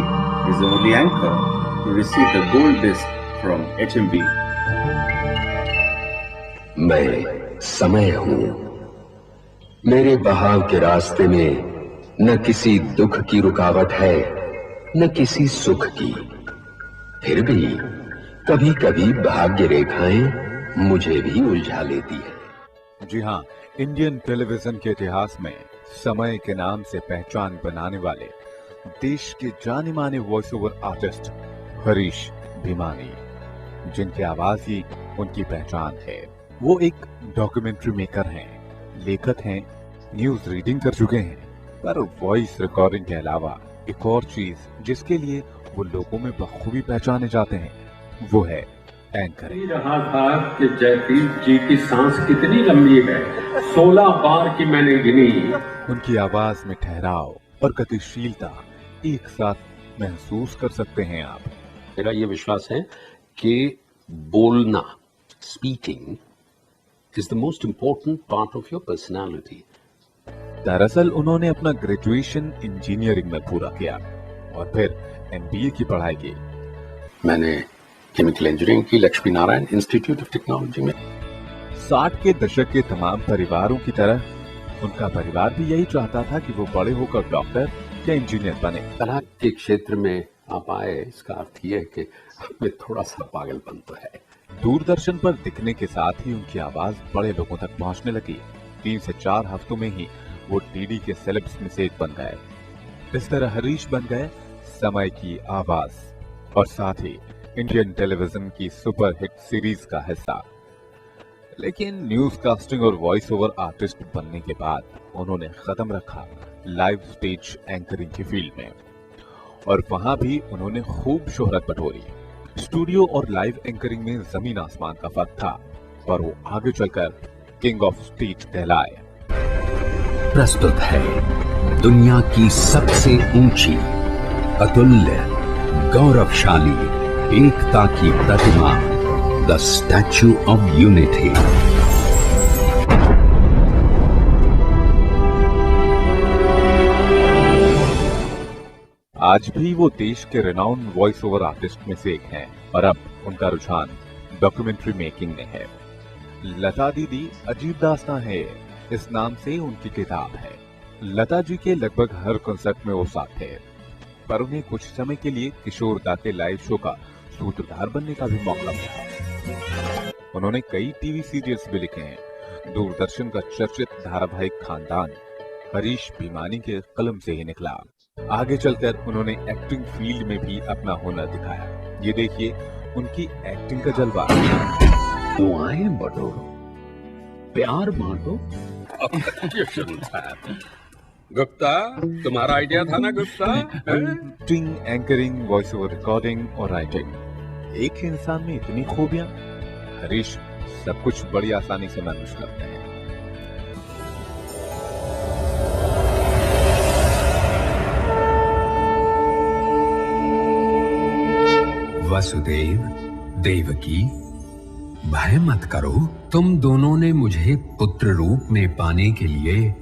is the only anchor to receive the gold disc from HMV. मैं समय हूं, मेरे बहाव के रास्ते में न किसी दुख की रुकावट है, न किसी सुख की। फिर भी कभी कभी भाग्य रेखाएं मुझे भी उलझा लेती है। जी हाँ, इंडियन टेलीविजन के इतिहास में समय के नाम से पहचान बनाने वाले देश के जाने माने वॉइस ओवर आर्टिस्ट हरीश भीमानी, जिनकी आवाज ही उनकी पहचान है। वो एक डॉक्यूमेंट्री मेकर हैं, लेखक हैं, न्यूज रीडिंग कर चुके हैं, पर वॉइस रिकॉर्डिंग के अलावा एक और चीज जिसके लिए वो लोगों में बखूबी पहचाने जाते हैं, वो है एंकरिंग। रहा था कि जयदीप जी की सांस कितनी लंबी है, 16 बार की मैंने गिनी। उनकी आवाज में ठहराव और गतिशीलता एक साथ महसूस कर सकते हैं आप। मेरा ये विश्वास है कि बोलना, speaking is the most important part of your personality. दरअसल उन्होंने अपना ग्रेजुएशन इंजीनियरिंग में पूरा किया और फिर MBA की पढ़ाई की। मैंने केमिकल इंजीनियरिंग की Lakshmi Narayan institute of technology में। 60 के दशक के तमाम परिवारों की तरह उनका परिवार भी यही चाहता था कि वो बड़े होकर डॉक्टर या इंजीनियर बने। कला के क्षेत्र में आप आए, इसका अर्थ ये है कि आप में थोड़ा सा पागलपन तो है। दूरदर्शन पर दिखने के साथ ही उनकी आवाज बड़े लोगों तक पहुंचने लगी। 3 से 4 हफ्तों में ही वो टीडी के सेलेब्स में से एक बन गए। इस तरह हरीश बन गए समय की आवाज और साथ ही इंडियन टेलीविजन की सुपरहिट सीरीज का हिस्सा। लेकिन न्यूज कास्टिंग और वॉइस ओवर आर्टिस्ट बनने के बाद उन्होंने कदम रखा लाइव स्टेज एंकरिंग की फील्ड में, और वहां भी उन्होंने खूब शोहरत बटोरी। स्टूडियो और लाइव एंकरिंग में जमीन आसमान का फर्क था, पर वो आगे चलकर किंग ऑफ स्टेज कहलाए। प्रस्तुत है दुनिया की सबसे ऊंची, अतुल्य, गौरवशाली एकता की प्रतिमा, द स्टैच्यू ऑफ यूनिटी। आज भी वो देश के रेनाउंड वॉइस ओवर आर्टिस्ट में से एक हैं, और अब उनका रुझान डॉक्यूमेंट्री मेकिंग में है। लता दीदी अजीब दास्तां है, इस नाम से उनकी किताब है। लता जी के लगभग हर कंसर्ट में वो साथ थे, पर उन्हें कुछ समय के लिए किशोर दा के लाइव शो का सूत्रधार बनने का भी मौका मिला। उन्होंने कई टीवी सीरियल्स भी लिखे हैं। दूरदर्शन का चर्चित धारावाहिक खानदान हरीश भीमानी के कलम से ही निकला। आगे चलकर उन्होंने एक्टिंग फील्ड में भी अपना हुनर दिखाया। ये देखिए उनकी एक्टिंग का जलवा। दुआएं बटो, प्यार बांटो। गुप्ता, तुम्हारा आइडिया था ना Gupta? Acting, anchoring, voice over recording और राइटिंग, एक ही इंसान में इतनी खूबियां। हरीश सब कुछ बड़ी आसानी से मैनेज करते हैं। वसुदेव, देवकी, भय मत करो, तुम दोनों ने मुझे पुत्र रूप में पाने के लिए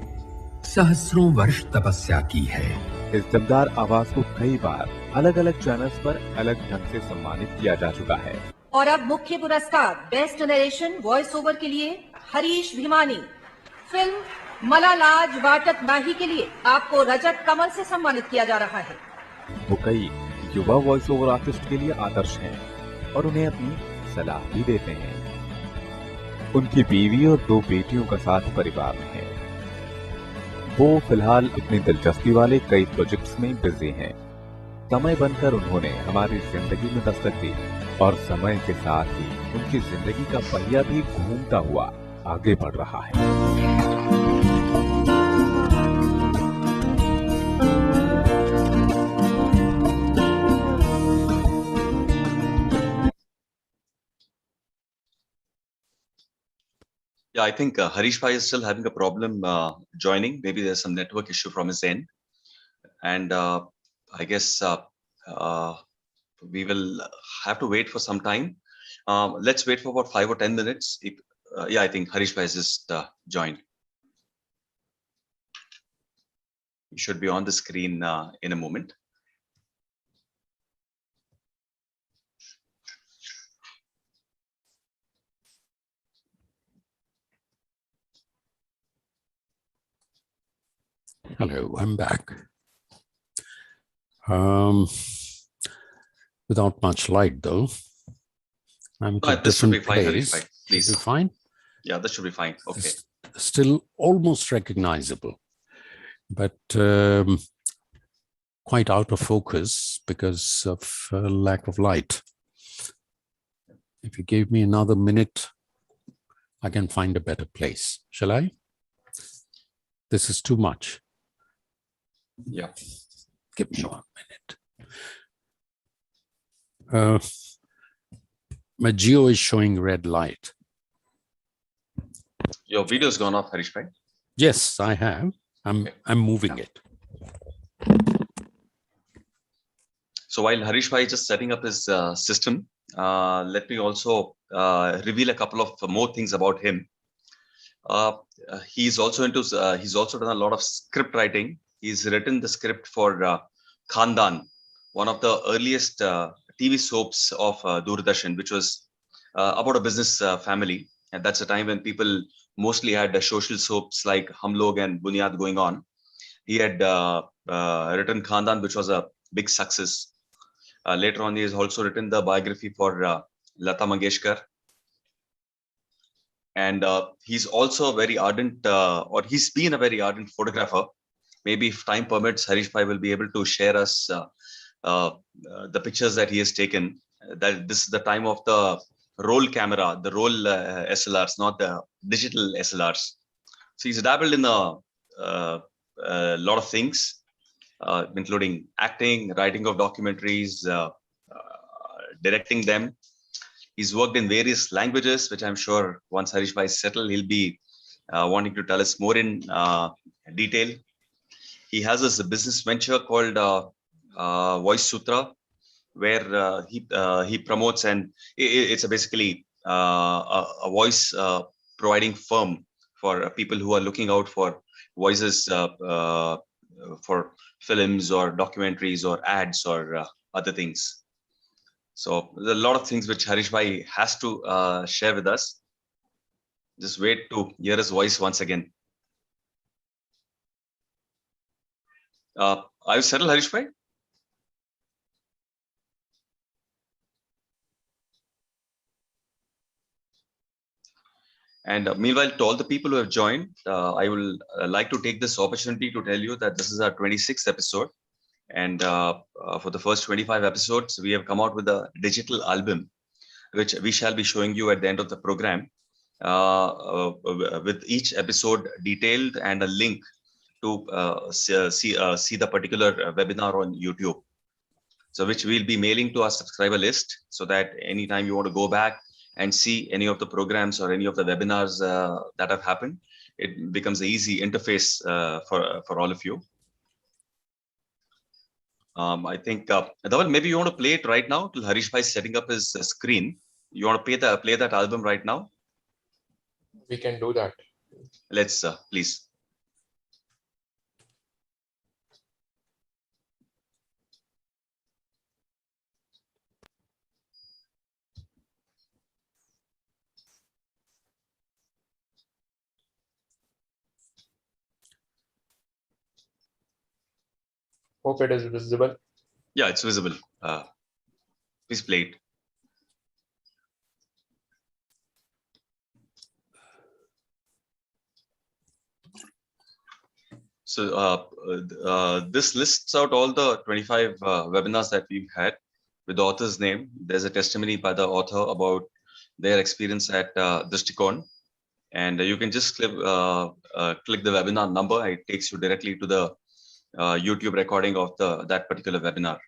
सहस्रों वर्ष तपस्या की है। इस दमदार आवाज को कई बार अलग अलग चैनल्स पर अलग ढंग से सम्मानित किया जा चुका है। और अब मुख्य पुरस्कार बेस्ट नरेशन वॉइस ओवर के लिए हरीश भीमानी। फिल्म मलालाज वाटत नाही के लिए आपको रजत कमल से सम्मानित किया जा रहा है। वो कई युवा वॉइस ओवर आर्टिस्ट के लिए आदर्श हैं और उन्हें अपनी सलाह भी देते हैं। उनकी बीवी और 2 बेटियों का साथ परिवार में है। वो फिलहाल अपनी दिलचस्पी वाले कई प्रोजेक्ट्स में बिजी हैं। समय बनकर उन्होंने हमारी जिंदगी में दस्तक दी और समय के साथ ही उनकी जिंदगी का पहिया भी घूमता हुआ आगे बढ़ रहा है। Yeah, I think Harish Bhai is still having a problem joining. Maybe there's some network issue from his end. And I guess we will have to wait for some time. Let's wait for about 5 or 10 minutes. Yeah, I think Harish Bhai has just joined. He should be on the screen in a moment. Hello, I'm back. Without much light, though. I'm at a This should be different fine, Harish place. Bhai. Please. Should be fine? Yeah, that should be fine. Okay. It's still almost recognizable, but quite out of focus because of lack of light. If you gave me another minute, I can find a better place. Shall I? This is too much. Yeah. Give me 1 minute. My geo is showing red light. Your video's gone off, Harish Bhai. Yes, I have. I'm moving it. So while Harish Bhai is just setting up his system, let me also reveal a couple of more things about him. He's also done a lot of script writing. He's written the script for Khandan, one of the earliest TV soaps of Doordarshan, which was about a business family. And that's a time when people mostly had social soaps like Hum Log and Bunyad going on. He had written Khandan, which was a big success. Later on, he has also written the biography for Lata Mangeshkar. And he's also a very ardent, or he's been a very ardent photographer. Maybe if time permits, Harish Bhai will be able to share us the pictures that he has taken. That this is the time of the roll camera, the roll SLRs, not the digital SLRs. So he's dabbled in a lot of things, including acting, writing of documentaries, directing them. He's worked in various languages, which I'm sure once Harish Bhai is settled, he'll be wanting to tell us more in detail. He has this business venture called Voice Sutra, where he promotes, and it's basically a voice providing firm for people who are looking out for voices for films or documentaries or ads or other things. So there's a lot of things which Harish Bhai has to share with us. Just wait to hear his voice once again. Are you settled, Harish Bhai? And meanwhile, to all the people who have joined, I will like to take this opportunity to tell you that this is our 26th episode. And for the first 25 episodes, we have come out with a digital album, which we shall be showing you at the end of the program, with each episode detailed and a link to see the particular webinar on YouTube. So which we'll be mailing to our subscriber list, so that anytime you want to go back and see any of the programs or any of the webinars that have happened, it becomes an easy interface for all of you. I think, Dhaval, maybe you want to play it right now till Harish Bhai is setting up his screen. You want to play that album right now? We can do that. Let's, please. Hope it is visible. Yeah, it's visible. Please play it. So this lists out all the 25 webinars that we've had with the author's name. There's a testimony by the author about their experience at Drshtikon. And you can just click the webinar number. It takes you directly to the YouTube recording of that particular webinar.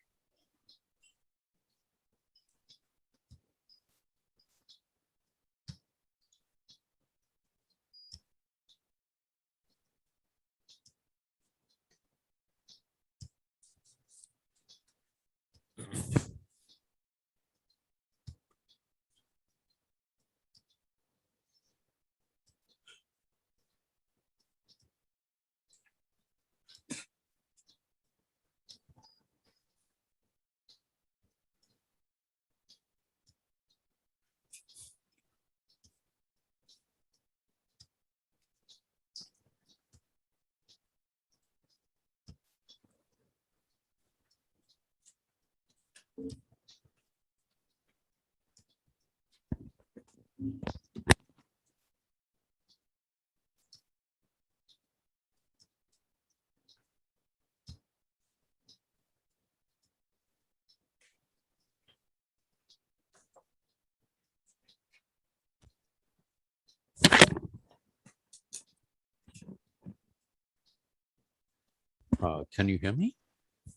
Can you hear me?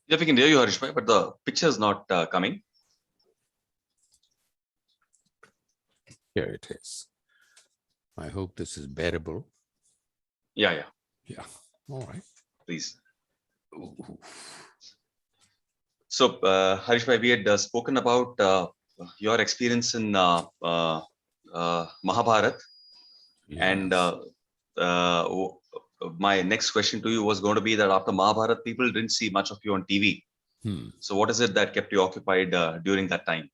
Yeah, we can hear you, Harish bhai, but the picture is not coming. Here it is. I hope this is bearable. Yeah. Yeah. All right. Please. So, Harish bhai, we had spoken about your experience in Mahabharat. Yes. And my next question to you was going to be that after Mahabharat, people didn't see much of you on TV. So what is it that kept you occupied during that time?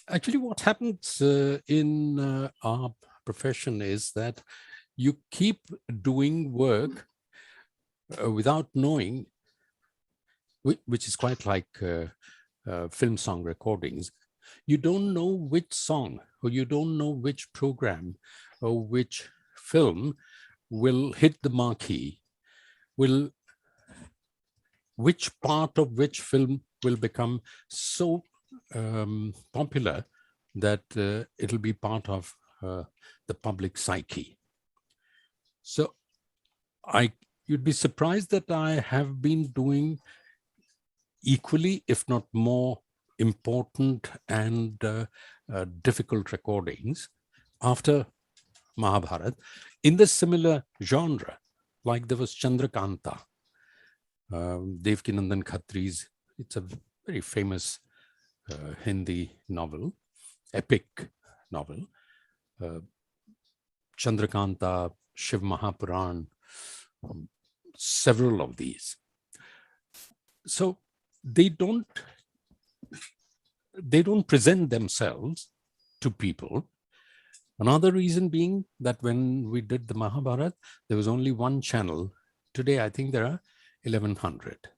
Actually, what happens in our profession is that you keep doing work without knowing, which is quite like film song recordings. You don't know which song, or you don't know which program or which film will hit the marquee, which part of which film will become so popular that it'll be part of the public psyche. So you'd be surprised that I have been doing equally, if not more, important and difficult recordings after Mahabharat in the similar genre. Like there was Chandrakanta, Devkinandan Khatri's. It's a very famous Hindi novel, epic novel. Chandrakanta, Shiv Mahapuran, several of these. So they don't present themselves to people. Another reason being that when we did the Mahabharat, there was only one channel. Today, I think there are 1,100.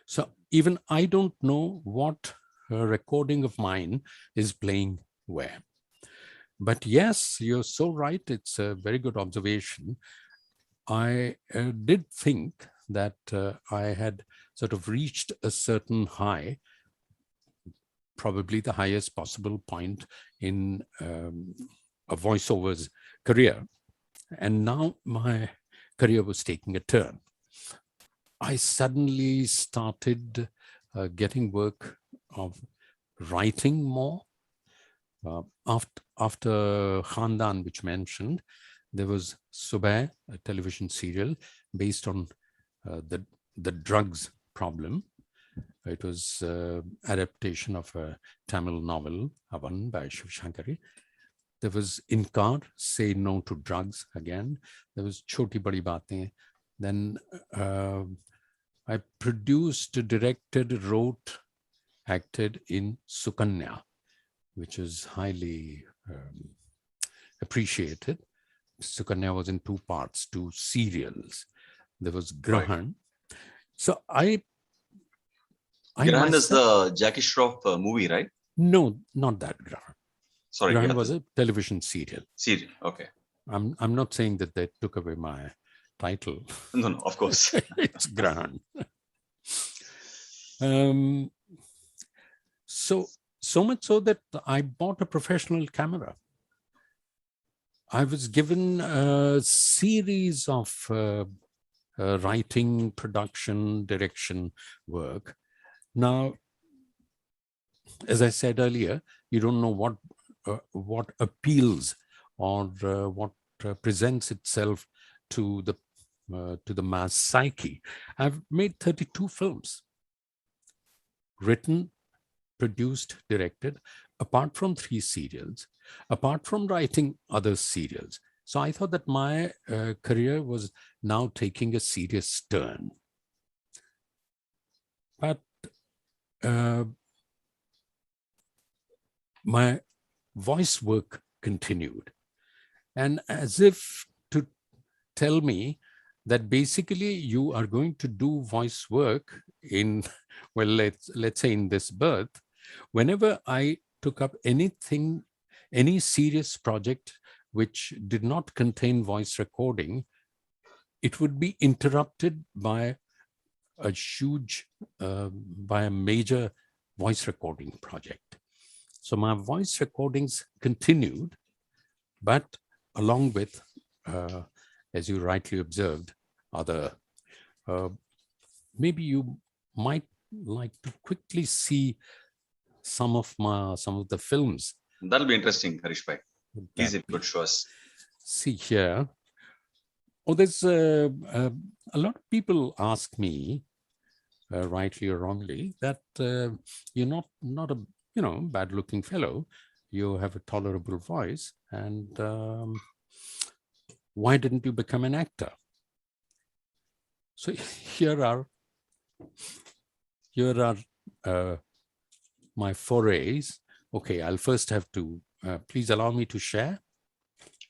So even I don't know what recording of mine is playing where. But yes, you're so right. It's a very good observation. I did think that I had sort of reached a certain high, probably the highest possible point in a voiceover's career. And now my career was taking a turn. I suddenly started getting work of writing more. After Khandan, which mentioned, there was Subah, a television serial based on the drugs problem. It was adaptation of a Tamil novel, Avan, by Shiv Shankari. There was Inkar, Say No to Drugs again. There was Choti Badi Baatein. Then I produced, directed, wrote, acted in Sukanya, which is highly appreciated. Sukanya was in two parts, two serials. There was Grahan. Right. So I Grahan is the Jackie Shroff movie, right? No, not that Grahan. Sorry, Grahan was a television serial. Serial, okay. I'm not saying that they took away my title. No, no, of course. It's grand. So much so that I bought a professional camera. I was given a series of writing, production, direction work. Now, as I said earlier, you don't know what appeals or what presents itself to the mass psyche. I've made 32 films, written, produced, directed, apart from 3 serials, apart from writing other serials. So I thought that my career was now taking a serious turn. But my voice work continued. And as if to tell me that basically you are going to do voice work in, well, let's say in this birth, whenever I took up anything, any serious project which did not contain voice recording, it would be interrupted by a huge, by a major voice recording project. So my voice recordings continued, but along with, as you rightly observed, other, maybe you might like to quickly see some of the films. That'll be interesting, Harish bhai. Please, if you could show us. See here. Oh, there's a lot of people ask me, rightly or wrongly, that you're not a bad-looking fellow. You have a tolerable voice, and why didn't you become an actor? So here are my forays. Okay, I'll first have to please allow me to share.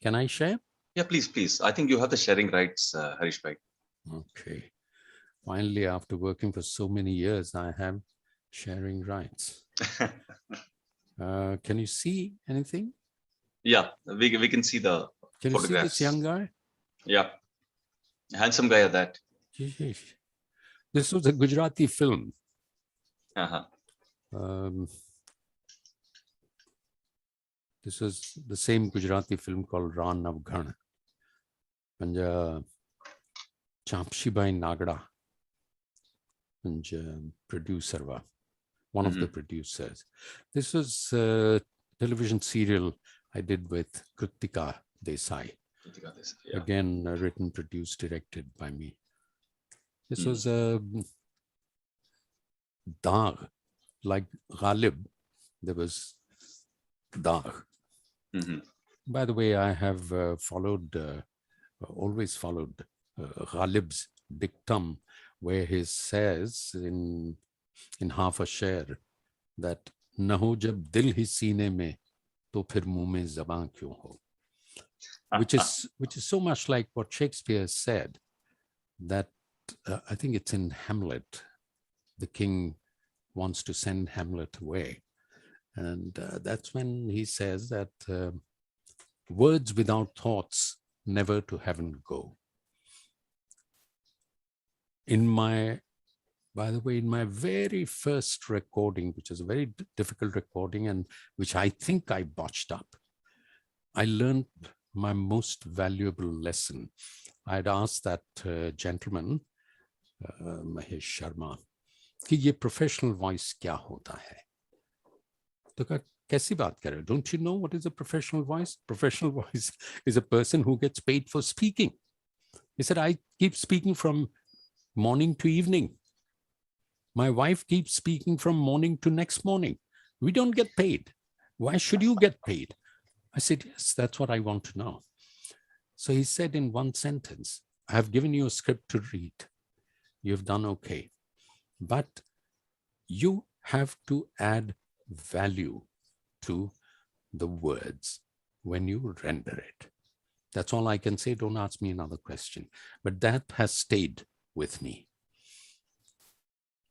Can I share? Yeah, please. I think you have the sharing rights, Harish bhai. Okay. Finally, after working for so many years, I have sharing rights. Can you see anything? Yeah, we can see the Can you photographs. see this young guy? Yeah, handsome guy at that. This was a Gujarati film. Uh-huh. This was the same Gujarati film called Ran Navghan. And Champshibai Nagda, and producer, one of the producers. This was a television serial I did with Kritika Desai. Yeah. Again, written, produced, directed by me. This was a Daag, like Ghalib. There was Daag. By the way, I have always followed Ghalib's dictum, where he says in half a share that "Na ho jab dil hi seene mein, to phir muh mein zaban kyun ho," which is so much like what Shakespeare said. That I think it's in Hamlet. The king wants to send Hamlet away, and that's when he says that words without thoughts never to heaven go. By the way, in my very first recording, which is a very difficult recording and which I think I botched up, I learned my most valuable lesson. I'd asked that gentleman, Mahesh Sharma, कि ये professional voice क्या होता है? तो कहा, कैसी बात कर रहे हो? Don't you know what is a professional voice? Professional voice is a person who gets paid for speaking. He said, I keep speaking from morning to evening. My wife keeps speaking from morning to next morning. We don't get paid. Why should you get paid? I said, yes, that's what I want to know. So he said in one sentence, I have given you a script to read. You've done okay. But you have to add value to the words when you render it. That's all I can say. Don't ask me another question. But that has stayed with me.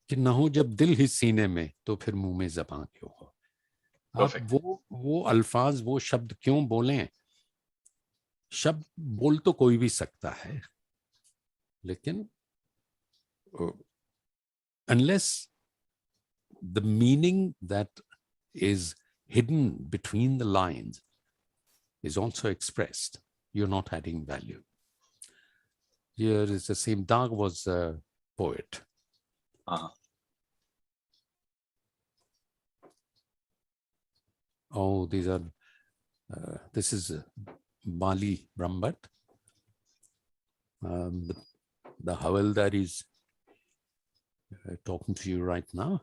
कि न हो जब दिल ही सीने में तो फिर मुंह में ज़बान क्यों हो? आप वो अल्फाज, वो शब्द क्यों बोलें? शब्द बोल तो कोई भी सकता है, लेकिन unless the meaning that is hidden between the lines is also expressed, you're not adding value. Here is the same. Dag was a poet. Oh, these are, this is Bali Brahmbhat. The Havaldar is talking to you right now.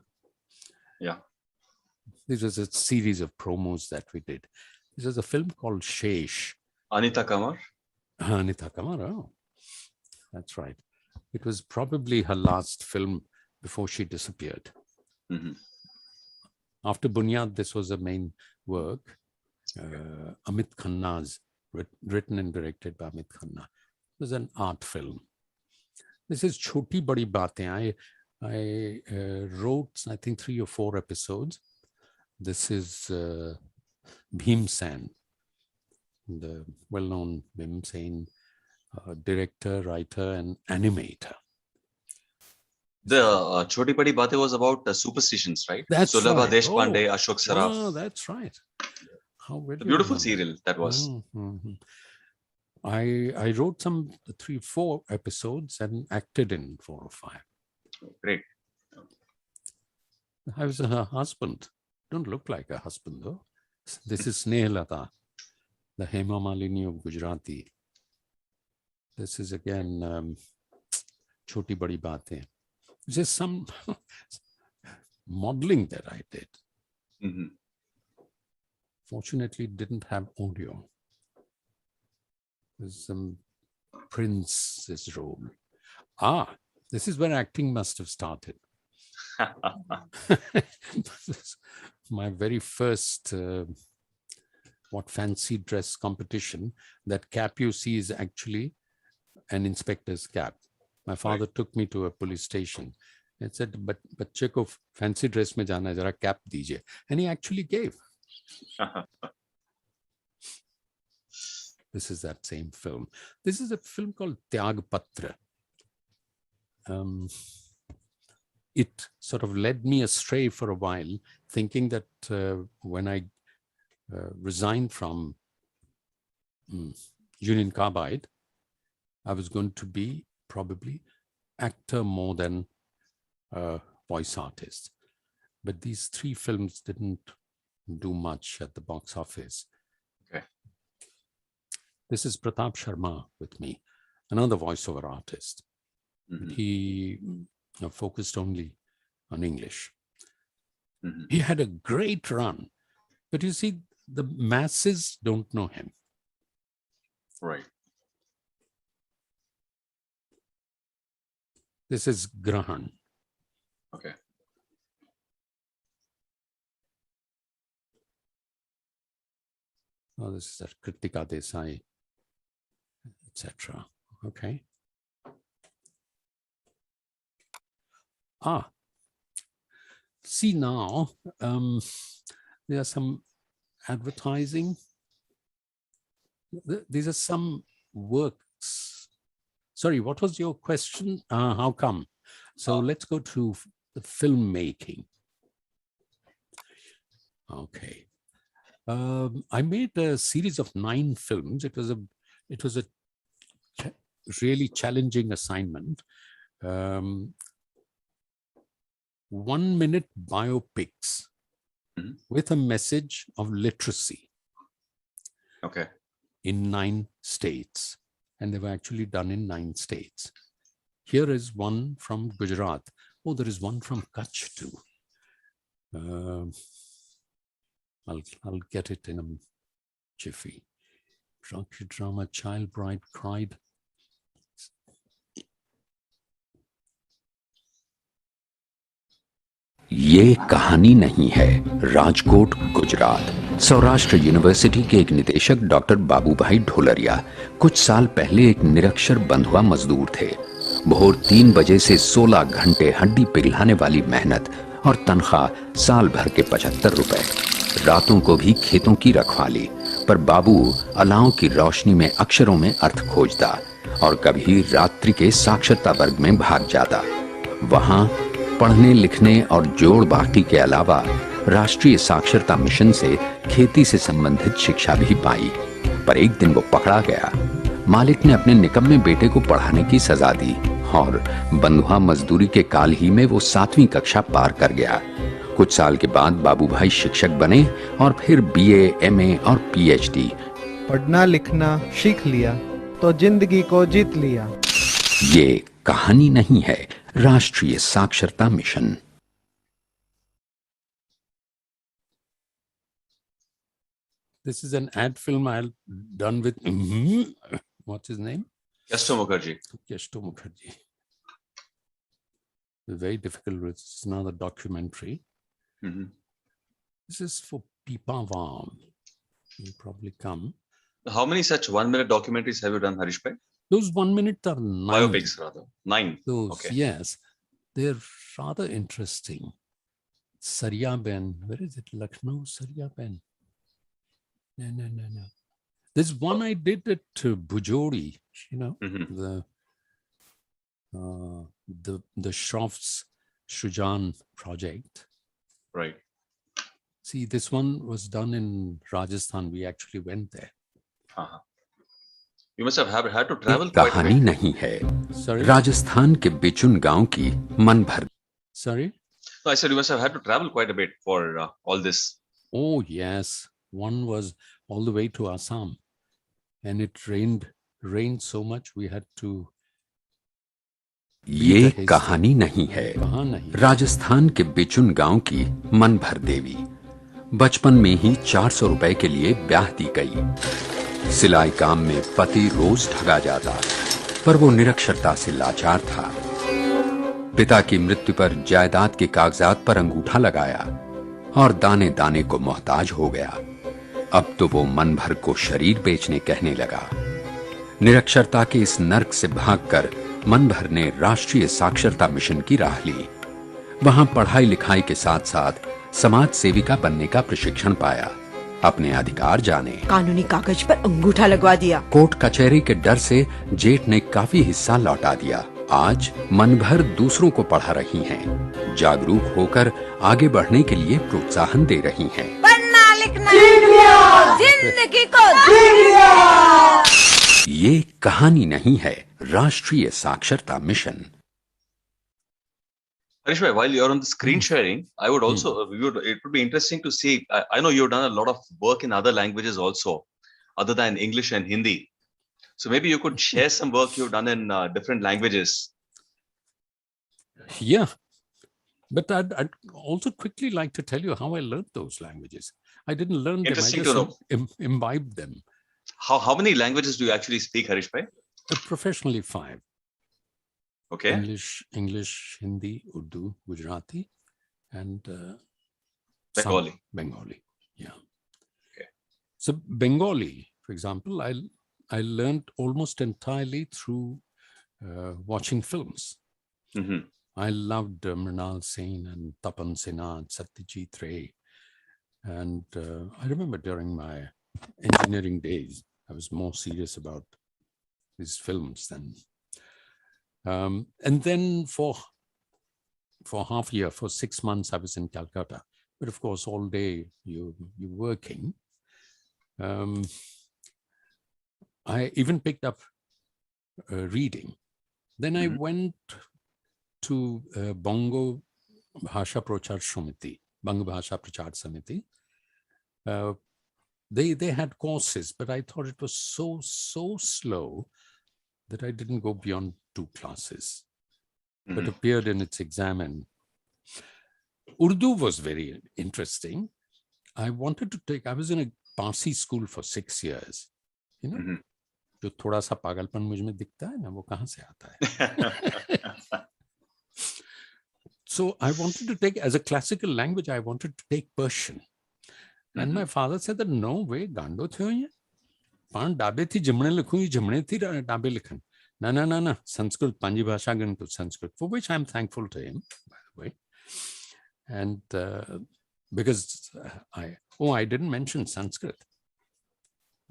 Yeah. This was a series of promos that we did. This is a film called Shesh. Anita Kamar. Anita Kamar, oh, that's right. It was probably her last film before she disappeared. Mm-hmm. After Bunyad, this was a main work. Amit Khanna's, written and directed by Amit Khanna. It was an art film. This is Choti Badi Baatein. I wrote, I think, 3 or 4 episodes. This is Bhim Sen, the well-known Bhim Sen director, writer, and animator. The Choti Badi Baatein was about superstitions, right? That's Sulabha right. Deshpande, Ashok Saraf. Oh, that's right. How well A you beautiful remember. serial that was. Mm-hmm. I wrote some 3-4 episodes and acted in 4 or 5. Great. I was her husband. Don't look like a husband though. This is Snehalata, the Hema Malini of Gujarati. This is again Choti Badi Baatein. Just some modeling that I did. Mm-hmm. Fortunately, it didn't have audio. There's some prince's role. This is where acting must have started. My very first fancy dress competition. That cap you see is actually an inspector's cap. My father took me to a police station and said, but बच्चे को fancy dress में जाना है, जरा cap दीजिए. And he actually gave. This is that same film. This is a film called Tyag Patra. It sort of led me astray for a while, thinking that when I resigned from Union Carbide, I was going to be probably actor more than voice artist. But these 3 films didn't do much at the box office. Okay. This is Pratap Sharma with me, another voiceover artist. Mm-hmm. He focused only on English. Mm-hmm. He had a great run, but you see, the masses don't know him. Right. This is Grahan. Okay. Oh, this is Kritika Desai, etc. Okay. See now, there are some advertising. These are some works. Sorry, what was your question? How come? So let's go to the filmmaking. Okay. I made a series of 9 films. It was a really challenging assignment. 1-minute biopics with a message of literacy. Okay. In 9 states. And they were actually done in 9 states. Here is one from Gujarat. Oh, there is one from Kutch too. I'll get it in a jiffy. Drama, child bride cried. ये कहानी नहीं है Rajkot Gujarat. Saurashtra university के एक निदेशक doctor Babubhai ढोलरिया कुछ साल पहले एक निरक्षर बंधुआ मजदूर थे। भोर 3 बजे से 16 घंटे हड्डी पिघलाने वाली मेहनत और तनख्वाह साल भर के 75 रुपए। रातों को भी खेतों की रखवाली, पर बाबू अलाव की रोशनी में अक्षरों में अर्थ खोजता और कभी रात्रि के साक्षरता वर्ग में भाग जाता। वहां पढ़ने लिखने और जोड़ बाकी के अलावा राष्ट्रीय साक्षरता मिशन से खेती से संबंधित शिक्षा भी पाई। पर एक दिन वो पकड़ा गया। मालिक ने अपने निकम्मे बेटे को पढ़ाने की सजा दी और बंधुआ मजदूरी के काल ही में वो 7वीं कक्षा पार कर गया। कुछ साल के बाद बाबू भाई शिक्षक बने और फिर बीए, एमए और पीएचडी। पढ़ना लिखना सीख लिया तो जिंदगी को जीत लिया। ये कहानी नहीं है, राष्ट्रीय साक्षरता mission. This is an ad film I've done with what's his name? Kesto Mukherjee. Kesto Mukherjee. Very difficult. It's another documentary. Mm-hmm. This is for Pipavam. You'll probably come. How many such 1-minute documentaries have you done, Harish Bhai? Those 1 minute are 9. Biopics, rather. 9. Those, okay. Yes. They're rather interesting. Sariya Ben. Where is it? Lucknow, Sariya Ben. No. There's one I did at Bujori, you know, the Shroff's Shujan project. Right. See, this one was done in Rajasthan. We actually went there. Uh-huh. You must have had to travel quite a कहानी bit. नहीं है। Sorry? Rajasthan के बिचुन गांव की मन भर। Sorry? No, I said you must have had to travel quite a bit for all this. Oh, yes. One was all the way to Assam. And it rained so much we had to. ये कहानी नहीं है। राजस्थान के बिचुन गांव की मन भर देवी। बचपन में ही 400 रुपए के लिए ब्याह दी गई। सिलाई काम में पति रोज ठगा जाता, पर वो निरक्षरता से लाचार था। पिता की मृत्यु पर जायदाद के कागजात पर अंगूठा लगाया और दाने दाने को मोहताज हो गया। अब तो वो मन भर को शरीर बेचने कहने लगा। निरक्षरता के इस नर्क से भागकर मन भर ने राष्ट्रीय साक्षरता मिशन की राह ली। वहां पढ़ाई लिखाई के साथ साथ समाज सेविका बनने का प्रशिक्षण पाया। अपने अधिकार जाने, कानूनी कागज पर अंगूठा लगवा दिया। कोर्ट कचहरी के डर से जेठ ने काफी हिस्सा लौटा दिया। आज मन भर दूसरों को पढ़ा रही हैं, जागरूक होकर आगे बढ़ने के लिए प्रोत्साहन दे रही हैं। पढ़ना लिखना जिंदगी को जी लिया। ये कहानी नहीं है, राष्ट्रीय साक्षरता mission. Harish bhai, while you're on the screen sharing, I would also, it would be interesting to see, I know you've done a lot of work in other languages also, other than English and Hindi. So maybe you could share some work you've done in different languages. Yeah. But I'd also quickly like to tell you how I learned those languages. I didn't learn them, I Interesting just to know. imbibed them. How many languages do you actually speak, Harish bhai? Professionally 5. Okay. English, Hindi, Urdu, Gujarati, and Bengali. Bengali, yeah. Okay. So Bengali, for example, I learned almost entirely through watching films. Mm-hmm. I loved Mrinal Sen and Tapan Sinha and Satyajit Ray. And I remember during my engineering days, I was more serious about these films than. And then for half a year, for 6 months, I was in Calcutta. But of course, all day you're working. I even picked up reading. Then I went to Bongo Bhasha Prachar Samiti, Bongo Bhasha Prachar Samiti. They had courses, but I thought it was so slow that I didn't go beyond 2 classes, but appeared in its exam. And Urdu was very interesting. I was in a Parsi school for 6 years. You know, जो थोड़ा सा पागलपन मुझ में दिखता है ना, वो कहाँ से आता है? So I wanted to take, as a classical language, I wanted to take Persian. And my father said that no way, गांडो थे ये, पान डाबे थी जमने लिखूं, जमने थी डाबे लिखन. No, Sanskrit, Panji Bhasha going to Sanskrit, for which I'm thankful to him, by the way. And because I didn't mention Sanskrit.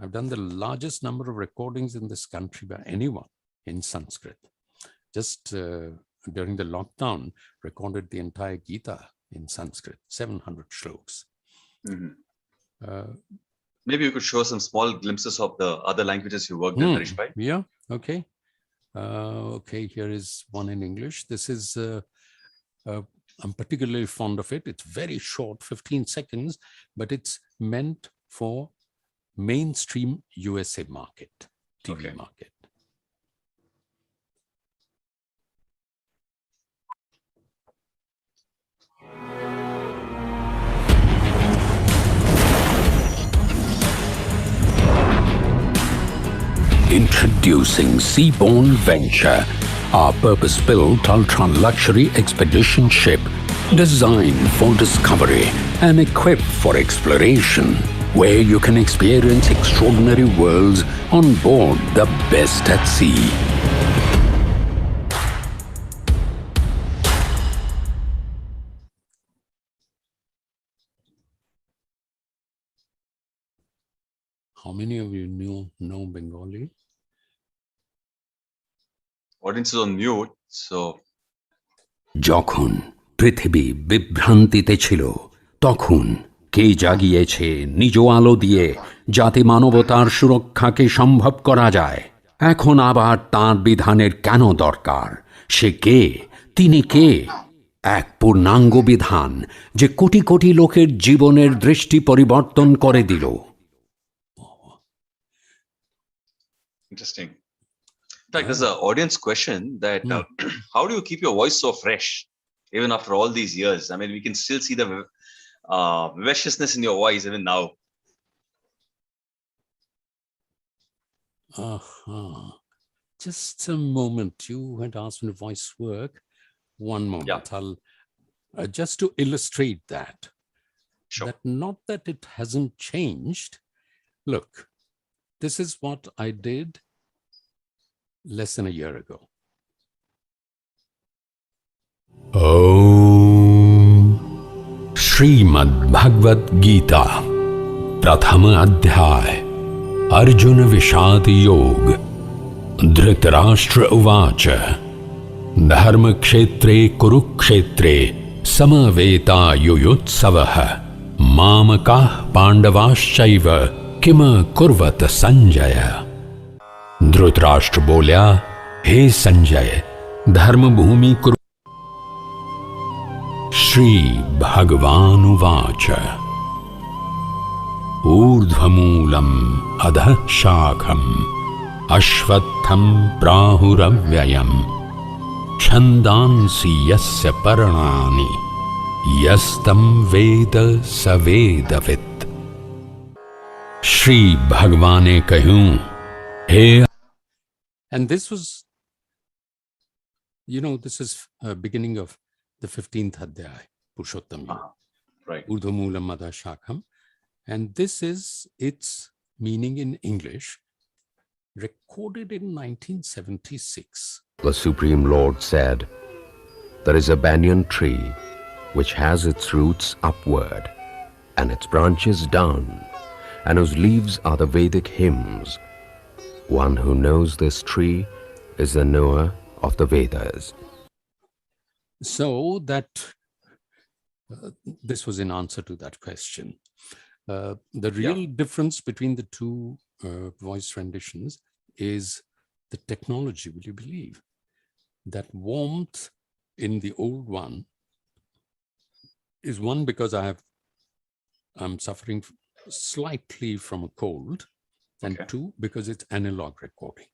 I've done the largest number of recordings in this country by anyone in Sanskrit. Just during the lockdown, recorded the entire Gita in Sanskrit, 700 shloks. Maybe you could show some small glimpses of the other languages you worked in, Harish Bhai. Yeah, okay. Okay, here is one in English. This is, I'm particularly fond of it. It's very short, 15 seconds, but it's meant for mainstream USA market, TV market. Introducing Seaborne Venture, our purpose-built ultra-luxury expedition ship designed for discovery and equipped for exploration, where you can experience extraordinary worlds on board the best at sea. How many of you know Bengali? Audience is on mute, so যখন পৃথিবী বিভ্রান্তিতে ছিল তখন কে জাগিয়েছে নিজ আলো দিয়ে যাতে মানবতার সুরক্ষাকে সম্ভব করা যায় এখন আবার তার বিধানের কেন দরকার সে কে তিনি কে এক পূর্ণাঙ্গ বিধান যে কোটি কোটি লোকের জীবনের দৃষ্টি পরিবর্তন করে দিল interesting. In fact, there's an audience question that how do you keep your voice so fresh even after all these years? I mean, we can still see the vivaciousness in your voice even now. Just a moment. You had asked me voice work. One moment. I'll just to illustrate that. Sure. That not that it hasn't changed. Look, this is what I did less than a year ago. Shrimad Bhagavad Gita प्रथम अध्याय अर्जुन विषाद योग धृतराष्ट्र उवाच धर्म क्षेत्रे कुरुक्षेत्रे समवेतायुयुत्सवः मामकाः पांडवाश्चैव किम कुर्वत संजय धृतराष्ट्र बोल्या हे संजय धर्म भूमि कुरु श्री भगवानुवाच ऊर्ध्वमूलम् अधः शाखम् अश्वत्थम् प्राहुरव्ययम् छन्दांसि यस्य पर्णानि यस्तं वेद स वेदवित् श्री भगवान ने कहूं हे And this was, this is beginning of the 15th Adhyay, Purushottam Yoga. Right. Urdhvamulam Madha Shakham. And this is its meaning in English, recorded in 1976. The Supreme Lord said, there is a banyan tree which has its roots upward and its branches down, and whose leaves are the Vedic hymns. One who knows this tree is the knower of the Vedas. So that this was in answer to that question. The real difference between the two voice renditions is the technology, will you believe? That warmth in the old one is one because I'm suffering slightly from a cold, and two, because it's analog recording.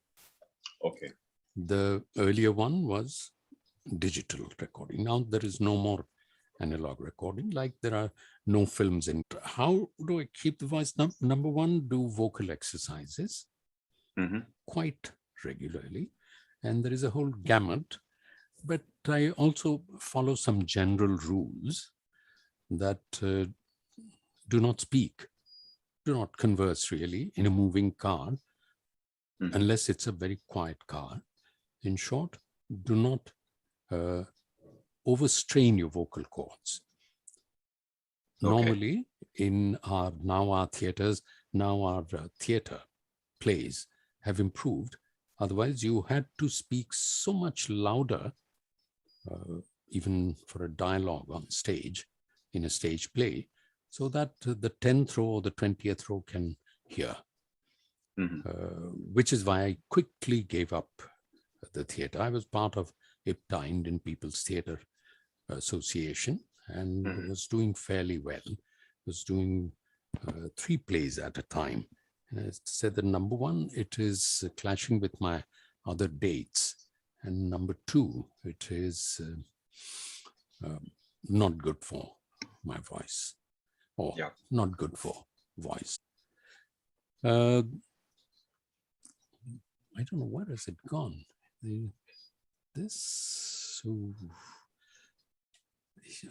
Okay. The earlier one was digital recording. Now there is no more analog recording, like there are no films in. How do I keep the voice? Number one, do vocal exercises quite regularly. And there is a whole gamut, but I also follow some general rules that do not speak, do not converse really in a moving car, unless it's a very quiet car. In short, do not overstrain your vocal cords. Normally, in our theaters, our theater plays have improved. Otherwise, you had to speak so much louder, even for a dialogue on stage, in a stage play, so that the 10th row or the 20th row can hear. Which is why I quickly gave up the theater. I was part of IPTA, Indian People's Theatre Association, and was doing fairly well. Was doing 3 plays at a time. And I said that number 1, it is clashing with my other dates. And number 2, it is not good for my voice, or not good for voice. I don't know, where has it gone? This,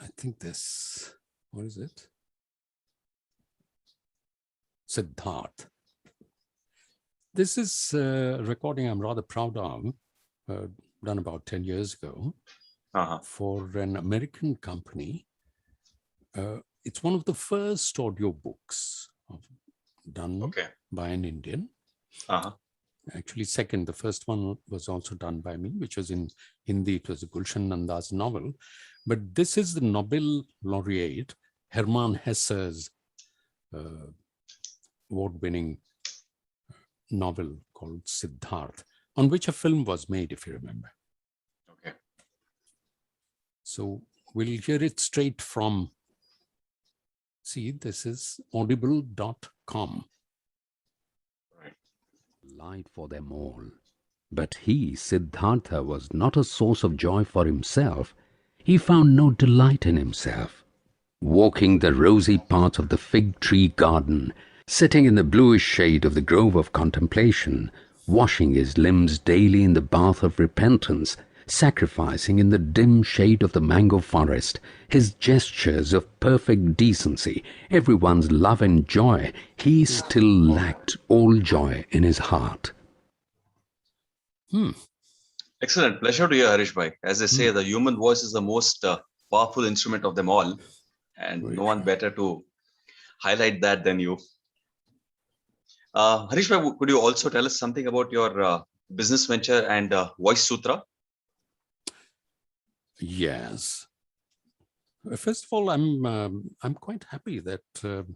I think this, what is it? Siddharth. This is a recording I'm rather proud of, done about 10 years ago for an American company. It's one of the first audio books done by an Indian. Actually, second, the first one was also done by me, which was in Hindi. It was a Gulshan Nanda's novel. But this is the Nobel laureate, Hermann Hesse's award-winning novel called Siddharth, on which a film was made, if you remember. So we'll hear it straight from, see, this is audible.com. Light for them all. But he, Siddhartha, was not a source of joy for himself. He found no delight in himself. Walking the rosy paths of the fig tree garden, sitting in the bluish shade of the grove of contemplation, washing his limbs daily in the bath of repentance, sacrificing in the dim shade of the mango forest his gestures of perfect decency, everyone's love and joy, he still lacked all joy in his heart. Excellent. Pleasure to hear, Harish Bhai. As they say, the human voice is the most powerful instrument of them all. And no one better to highlight that than you. Harish Bhai, could you also tell us something about your business venture and Voice Sutra? Yes. First of all, I'm quite happy that the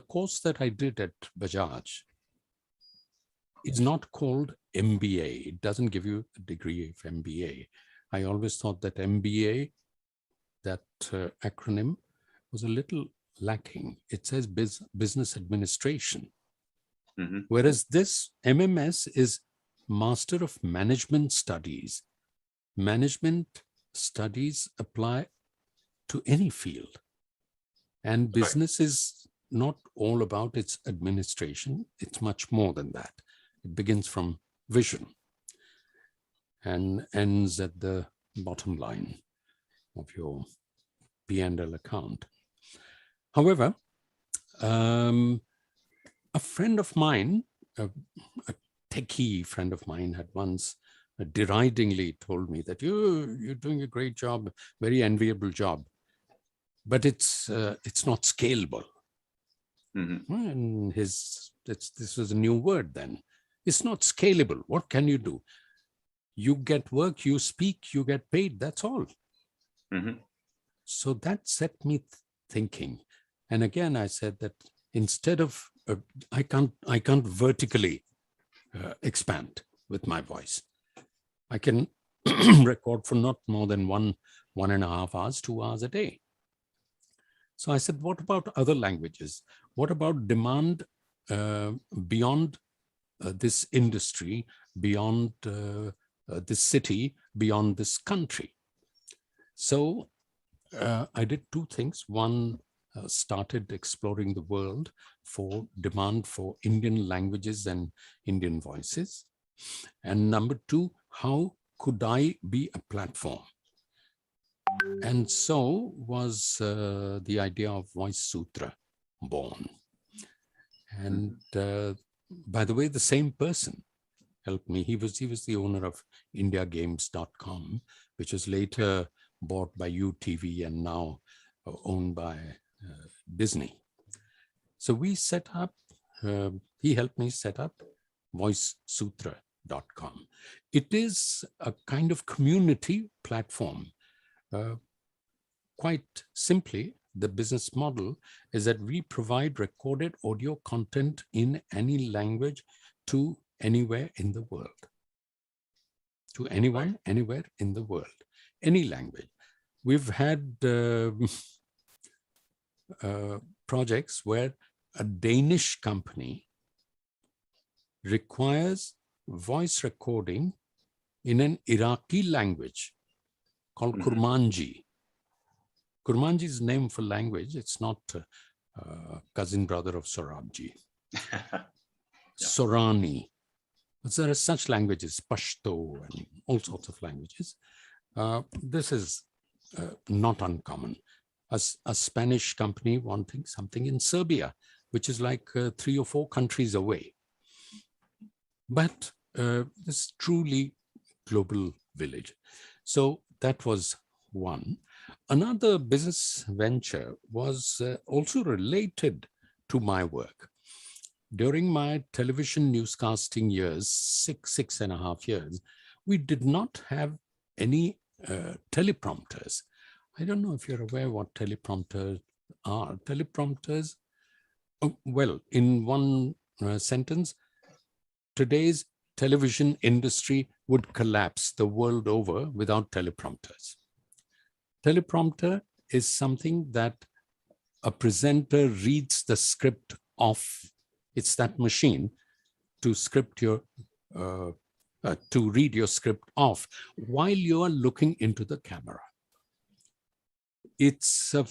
course that I did at Bajaj is not called MBA. It doesn't give you a degree of MBA. I always thought that MBA, that acronym, was a little lacking. It says business administration. Whereas this MMS is Master of Management Studies. Management studies apply to any field. And business is not all about its administration. It's much more than that. It begins from vision and ends at the bottom line of your P&L account. However, a friend of mine, a techie friend of mine, had once deridingly told me that you're doing a great job, very enviable job, but it's not scalable. And this was a new word then. It's not scalable. What can you do? You get work, you speak, you get paid. That's all. So that set me thinking. And again, I said that instead of I can't vertically expand with my voice. I can record for not more than 1.5 hours, 2 hours a day. So I said, what about other languages? What about demand beyond this industry, beyond this city, beyond this country? So I did 2 things. One, started exploring the world for demand for Indian languages and Indian voices. And number 2, how could I be a platform? And so was the idea of Voice Sutra born. And by the way, the same person helped me. He was the owner of IndiaGames.com, which was later bought by UTV and now owned by Disney. So we set up, he helped me set up voicesutra.com. It is a kind of community platform. Quite simply, the business model is that we provide recorded audio content in any language to anywhere in the world. To anyone, anywhere in the world, any language. We've had projects where a Danish company requires voice recording in an Iraqi language called Kurmanji. Kurmanji is name for language. It's not cousin brother of Sorabji. Sorani. There are such languages, Pashto and all sorts of languages. This is not uncommon. A Spanish company wanting something in Serbia, which is like 3 or 4 countries away. But this truly global village. So that was one. Another business venture was also related to my work. During my television newscasting years, six and a half years, we did not have any teleprompters. I don't know if you're aware what teleprompters are. Teleprompters, well, in one sentence, today's television industry would collapse the world over without teleprompters. Teleprompter is something that a presenter reads the script off. It's that machine to script your, to read your script off while you are looking into the camera. It's a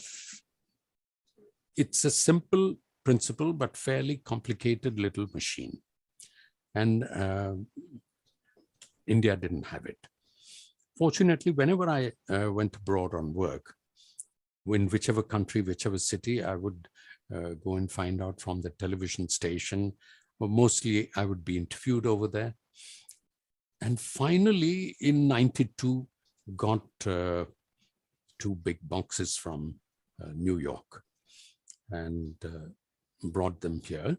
simple principle, but fairly complicated little machine. And India didn't have it. Fortunately, whenever I went abroad on work, in whichever country, whichever city, I would go and find out from the television station, or mostly I would be interviewed over there. And finally, in '92, got 2 big boxes from New York and brought them here.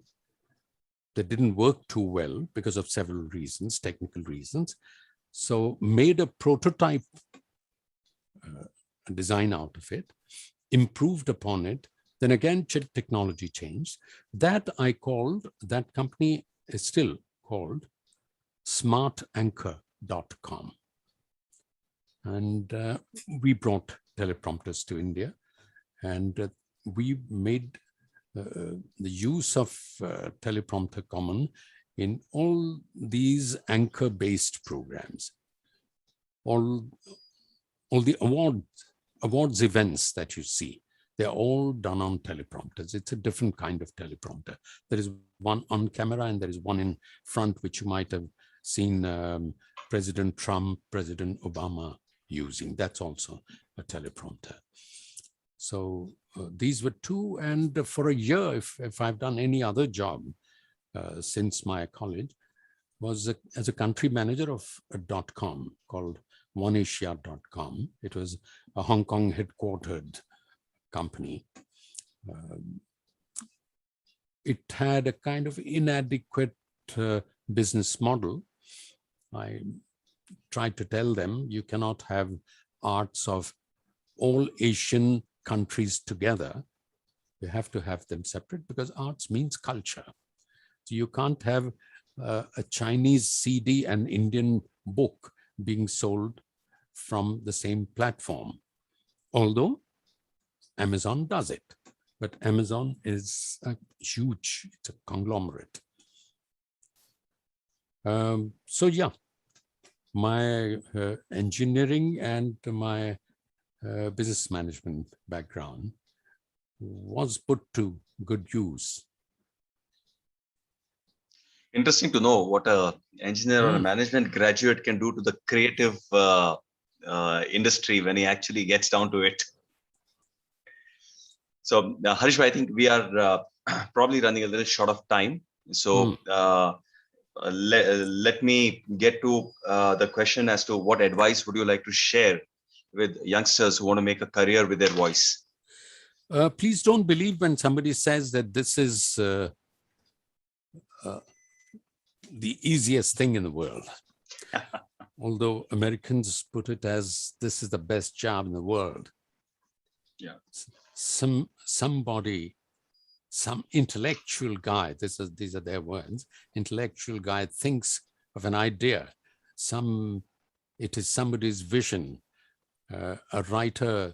They didn't work too well because of several reasons, technical reasons. So made a prototype design out of it, improved upon it. Then again, technology changed. That company is still called smartanchor.com. And we brought teleprompters to India, and we made the use of teleprompter common in all these anchor-based programs. All the awards events that you see, they're all done on teleprompters. It's a different kind of teleprompter. There is one on camera and there is one in front, which you might have seen President Trump, President Obama using. That's also a teleprompter. So these were 2. And for a year, if I've done any other job since my college, was as a country manager of a .com called oneasia.com. It was a Hong Kong headquartered company. It had a kind of inadequate business model. I tried to tell them, you cannot have arts of all Asian countries together. You have to have them separate because arts means culture. So you can't have a Chinese CD and Indian book being sold from the same platform, although Amazon does it. But Amazon is huge, it's a conglomerate. So yeah, my engineering and my business management background was put to good use. Interesting to know what a engineer or a management graduate can do to the creative industry when he actually gets down to it. So Harish, I think we are probably running a little short of time. So let me get to the question as to what advice would you like to share with youngsters who want to make a career with their voice? Please don't believe when somebody says that this is the easiest thing in the world. Although Americans put it as this is the best job in the world. Yeah. Somebody, some intellectual guy, these are their words, intellectual guy thinks of an idea. It is somebody's vision. A writer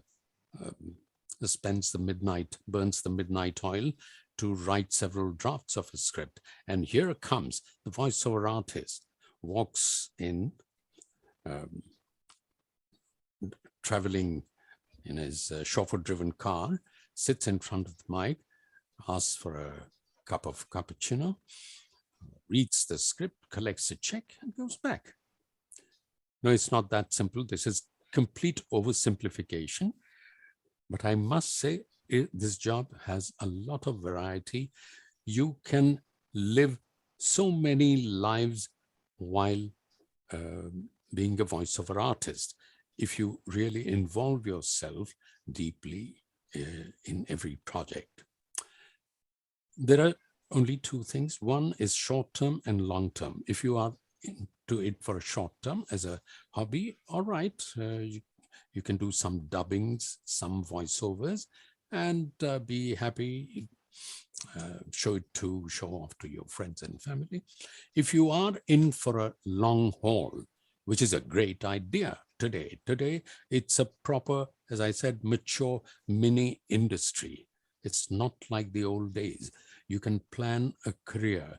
burns the midnight oil to write several drafts of a script. And here comes the voiceover artist, walks in, traveling in his chauffeur-driven car, sits in front of the mic, asks for a cup of cappuccino, reads the script, collects a check, and goes back. No, it's not that simple. This is complete oversimplification. But I must say, this job has a lot of variety. You can live so many lives while being a voiceover artist, if you really involve yourself deeply in every project. There are only two things. One is short-term and long-term. If you are into it for a short term as a hobby, all right, you can do some dubbings, some voiceovers, and be happy, show off to your friends and family. If you are in for a long haul, which is a great idea today. Today, it's a proper, as I said, mature mini industry. It's not like the old days. You can plan a career.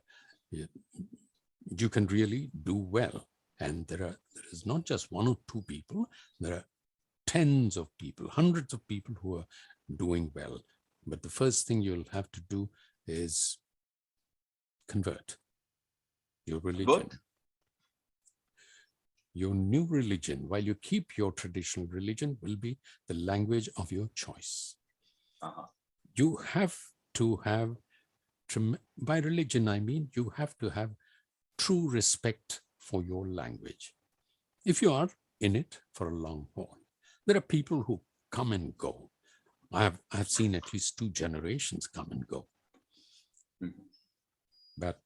You can really do well. And there is not just one or two people. There are tens of people, hundreds of people who are doing well. But the first thing you'll have to do is convert your religion. What? Your new religion, while you keep your traditional religion, will be the language of your choice. You have to have, by religion, I mean, you have to have true respect for your language. If you are in it for a long haul, there are people who come and go. I've seen at least 2 generations come and go. But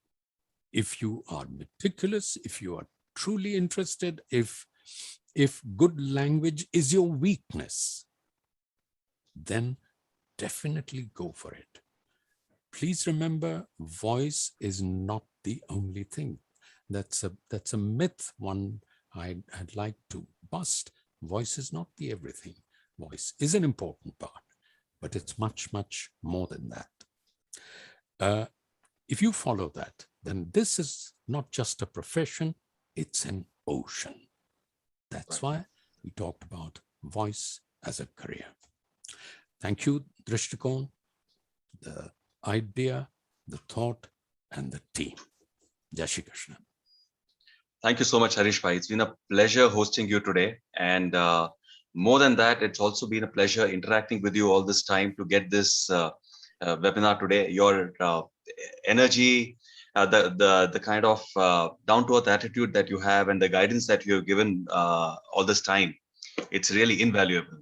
if you are meticulous, if you are truly interested, if good language is your weakness, then definitely go for it. Please remember, voice is not the only thing. That's a myth one I'd like to bust. Voice is not the everything. Voice is an important part, but it's much, much more than that. If you follow that, then this is not just a profession, it's an ocean. That's why we talked about voice as a career. Thank you, Drshtikon, the idea, the thought, and the team. Jai Shri Krishna. Thank you so much, Harish Bhai. It's been a pleasure hosting you today. And more than that, it's also been a pleasure interacting with you all this time to get this webinar today. Your energy, the kind of down-to-earth attitude that you have and the guidance that you have given all this time, it's really invaluable.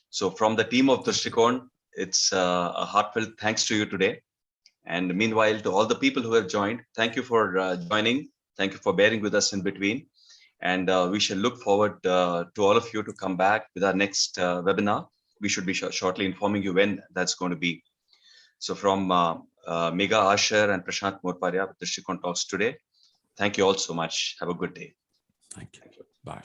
So from the team of Drshtikon, it's a heartfelt thanks to you today. And meanwhile, to all the people who have joined, thank you for joining. Thank you for bearing with us in between. And we shall look forward to all of you to come back with our next webinar. We should be shortly informing you when that's going to be. So from Megha Asher and Prashant Morparia with Drshtikon Talks today, thank you all so much. Have a good day. Thank you. Bye.